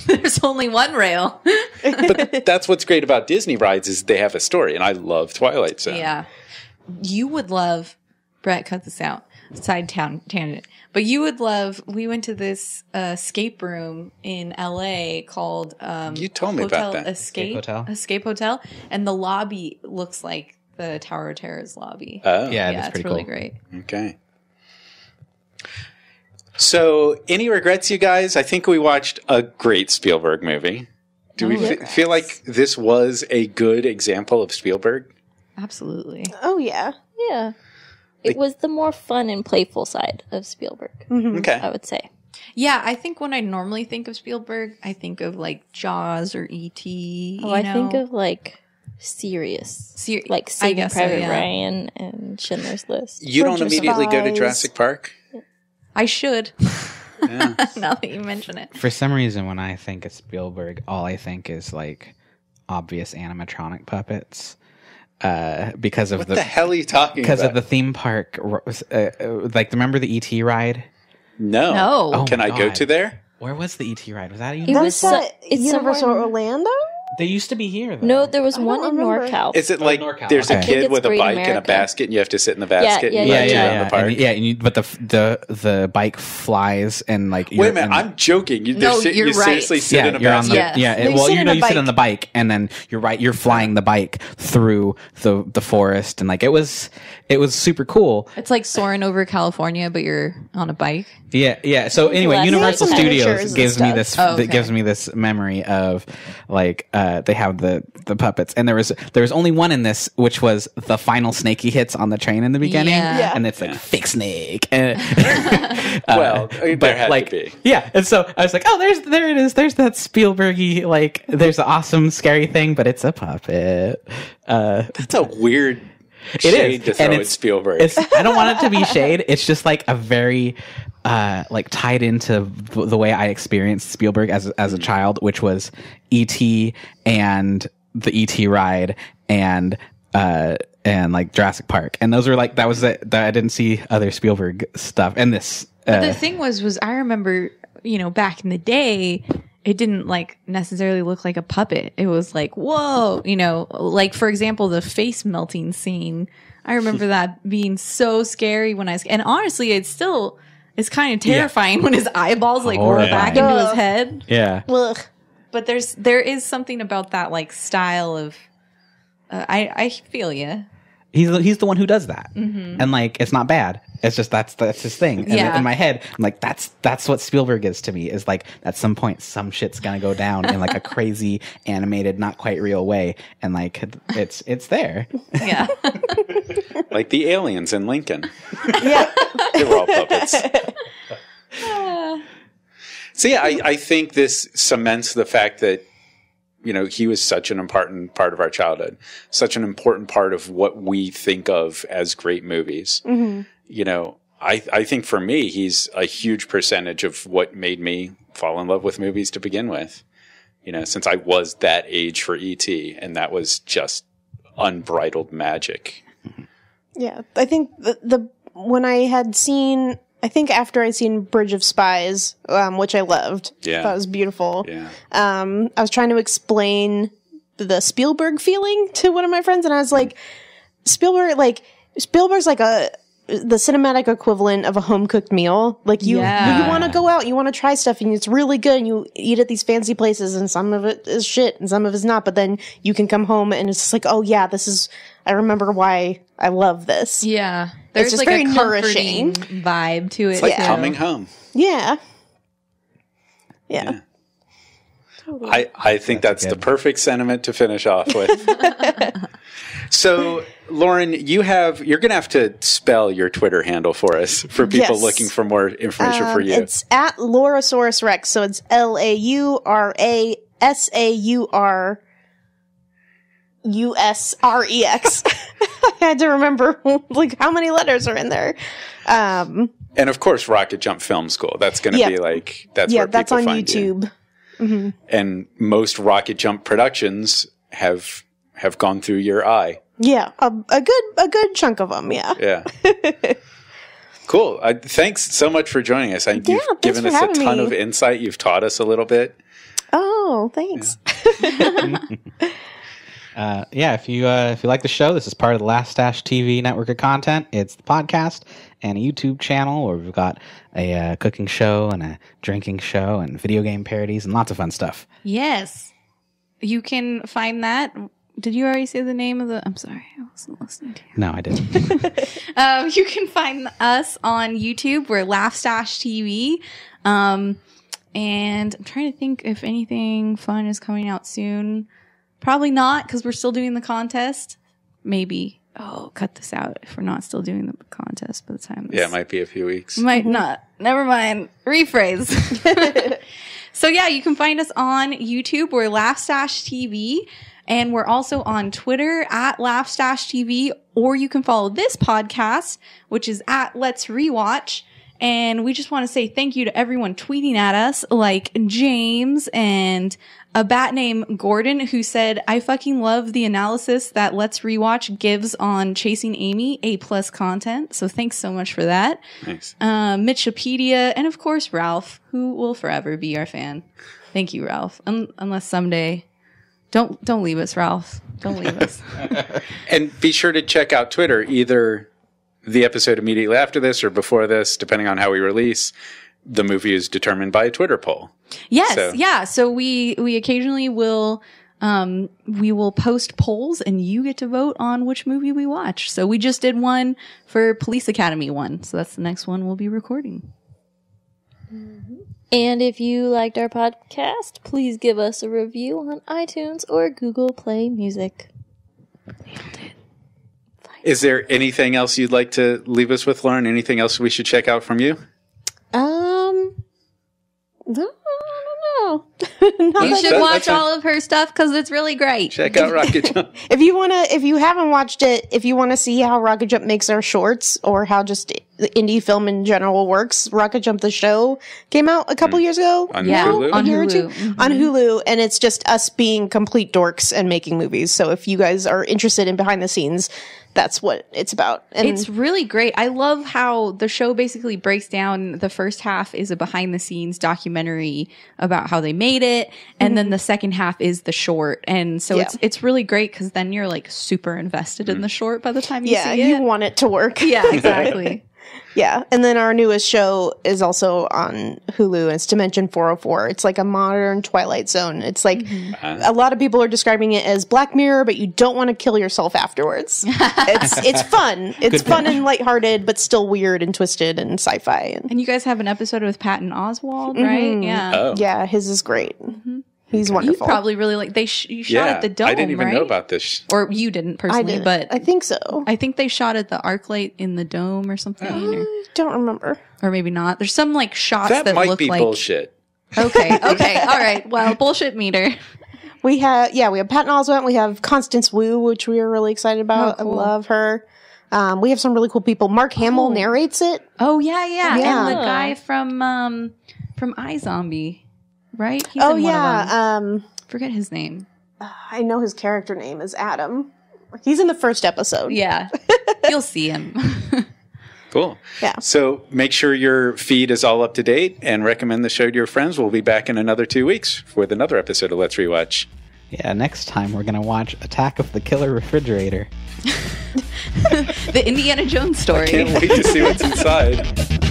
there's only one rail. But that's what's great about Disney rides is they have a story, and I love Twilight Zone. Yeah. You would love, Bret, cut this out, side tangent. But you would love, we went to this escape room in LA called you told me about that. Escape Hotel. And the lobby looks like the Tower of Terror's lobby. Oh. Yeah, it's really cool. great. Okay. So, any regrets, you guys? I think we watched a great Spielberg movie. Do we feel like this was a good example of Spielberg? Absolutely. Oh, yeah. Yeah. It was the more fun and playful side of Spielberg, Okay. I would say. Yeah, I think when I normally think of Spielberg, I think of like Jaws or E.T. I think of like serious. Like Saving Private Ryan and Schindler's List. You don't immediately go to Jurassic Park? I should. Yeah. Now that you mention it. For some reason, when I think of Spielberg, all I think is like obvious animatronic puppets. Because of What the hell are you talking because about? of the theme park, like remember the ET ride? No. No. Oh Can my I go God. to there? Where was the ET ride? Was that It even? was It's Universal somewhere in- Orlando? They used to be here though. No, there was don't one in remember. NorCal. Is it like NorCal. there's Okay. a I think kid it's with a Great bike and a America. basket and you have to sit in the basket yeah, and yeah, run yeah. around the park? But the bike flies and like Wait a minute, I'm joking. You, No, you're you right. seriously sit in a you're on the basket? Yes. No, you sit in a you sit bike. on the bike and then you're flying the bike through the forest and like it was super cool. It's like soaring over California, but you're on a bike. Yeah. So anyway, Less Universal like miniatures Studios and gives me stuff. this. Oh, okay. Gives me this memory of like they have the puppets, and there was only one in this, which was the final snake he hits on the train in the beginning, Yeah. and it's like fake snake. And, Well, there had like, to be. yeah. And so I was like, oh, there it is. There's that Spielbergy like. There's an awesome scary thing, but it's a puppet. That's a weird It shade is, to throw and at Spielberg. I don't want it to be shade. It's just like a very like tied into the way I experienced Spielberg as a child, which was E.T. and the E.T. ride and like Jurassic Park, and those were like that was it. That I didn't see other Spielberg stuff, and this. But the thing was I remember, back in the day, it didn't like necessarily look like a puppet. It was like, whoa, like for example, the face melting scene. I remember that being so scary and honestly, it's kind of terrifying when his eyeballs like roll back Horrifying. into his head. Yeah. Ugh. But there is something about that like style of, I feel you. He's the one who does that, and like it's not bad. It's just that's his thing. And Yeah. in my head, I'm like that's what Spielberg is to me. Is like at some point some shit's gonna go down in like a crazy animated, not quite real way, and like it's there. Yeah. Like the aliens in Lincoln. Yeah. They were all puppets. So yeah, I think this cements the fact that he was such an important part of our childhood, such an important part of what we think of as great movies. Mm-hmm. I think for me, he's a huge percentage of what made me fall in love with movies to begin with. Since I was that age for E.T., and that was just unbridled magic. Yeah, I think when I had seen, I think after I'd seen Bridge of Spies, which I loved, Yeah. that was beautiful. Yeah. I was trying to explain the Spielberg feeling to one of my friends, and I was like, Spielberg's like the cinematic equivalent of a home cooked meal. Like you want to go out, you want to try stuff, and it's really good, and you eat at these fancy places, and some of it is shit, and some of it's not. But then you can come home, and it's just like, oh yeah, I remember why I love this. Yeah. There's just like very a nourishing. comforting vibe to it. It's like too. coming home. Yeah. Yeah. I think that's the perfect sentiment to finish off with. So, Lauren, you're going to have to spell your Twitter handle for us, for people Yes. looking for more information for you. It's at Laurasaurus Rex, so it's LauraSaurusRex. I had to remember like how many letters are in there. And of course, Rocket Jump Film School. That's going to Yep. be like, that's where people that's on find YouTube. you. And most Rocket Jump productions have gone through your eye. Yeah, a good chunk of them. Yeah. Yeah. Cool. Thanks so much for joining us. You've thanks given for us a having ton me. of insight. You've taught us a little bit. Oh, thanks. If you like the show, this is part of the Last Stash TV network of content. It's the podcast and a YouTube channel where we've got a cooking show and a drinking show and video game parodies and lots of fun stuff. Yes. You can find that. Did you already say the name of the... I'm sorry. I wasn't listening to you. No, I didn't. You can find us on YouTube. We're Laugh Stash TV. And I'm trying to think if anything fun is coming out soon. Probably not, because we're still doing the contest. Maybe. Oh, cut this out if we're not still doing the contest by the time this... Yeah, it might be a few weeks. Might not. Never mind. Rephrase. So yeah, you can find us on YouTube. We're Laugh Stash TV. And we're also on Twitter at Laugh Stash TV. Or you can follow this podcast, which is at Let's Rewatch. And we just want to say thank you to everyone tweeting at us, like James and a bat named Gordon, who said, I fucking love the analysis that Let's Rewatch gives on Chasing Amy, A+ content. So thanks so much for that. Nice. Mitchopedia, and of course Ralph, who will forever be our fan. Thank you, Ralph. Unless someday, don't leave us, Ralph. Don't leave us. And be sure to check out Twitter, either the episode immediately after this or before this, depending on how we release. The movie is determined by a Twitter poll. Yes, yeah. So we occasionally will we will post polls and you get to vote on which movie we watch. So we just did one for Police Academy 1. So that's the next one we'll be recording. And if you liked our podcast, please give us a review on iTunes or Google Play Music. Nailed it. Is there anything else you'd like to leave us with, Lauren? Anything else we should check out from you? No, I don't know. You should watch all of her stuff because it's really great. Check out Rocket Jump. If you haven't watched it, if you want to see how Rocket Jump makes our shorts or how just the indie film in general works, Rocket Jump the show came out a couple years ago. On Hulu? On A year or Hulu. two. On Hulu, and it's just us being complete dorks and making movies. So if you guys are interested in behind the scenes, that's what it's about. And It's really great. I love how the show basically breaks down. The first half is a behind the scenes documentary about how they made it. And then the second half is the short. And so it's really great because then you're like super invested in the short by the time you see it. you want it to work. Yeah, exactly. Yeah. And then our newest show is also on Hulu, and it's Dimension 404. It's like a modern Twilight Zone. It's like a lot of people are describing it as Black Mirror, but you don't want to kill yourself afterwards. It's fun. It's fun and lighthearted, but still weird and twisted and sci-fi. And you guys have an episode with Patton Oswalt, right? Yeah. Oh. Yeah, his is great. He's You wonderful. probably really like, you shot at the Dome, I didn't even right? know about this. Or you didn't I personally, did, but I think so. I think they shot at the ArcLight in the Dome or something. I don't remember. Or maybe not. There's some like shots That that might look be like bullshit. Okay, all right. Well, bullshit meter. We have Patton Oswalt. We have Constance Wu, which we are really excited about. Oh, cool. I love her. We have some really cool people. Mark Hamill narrates it. Oh yeah. Yeah. And the guy from iZombie, right? He's Oh in one of them. yeah. Forget his name. I know his character name is Adam. He's in the first episode. Yeah, you'll see him. Cool. Yeah. So make sure your feed is all up to date and recommend the show to your friends. We'll be back in another 2 weeks with another episode of Let's Rewatch. Yeah, next time we're going to watch Attack of the Killer Refrigerator. The Indiana Jones story. Can't wait to see what's inside.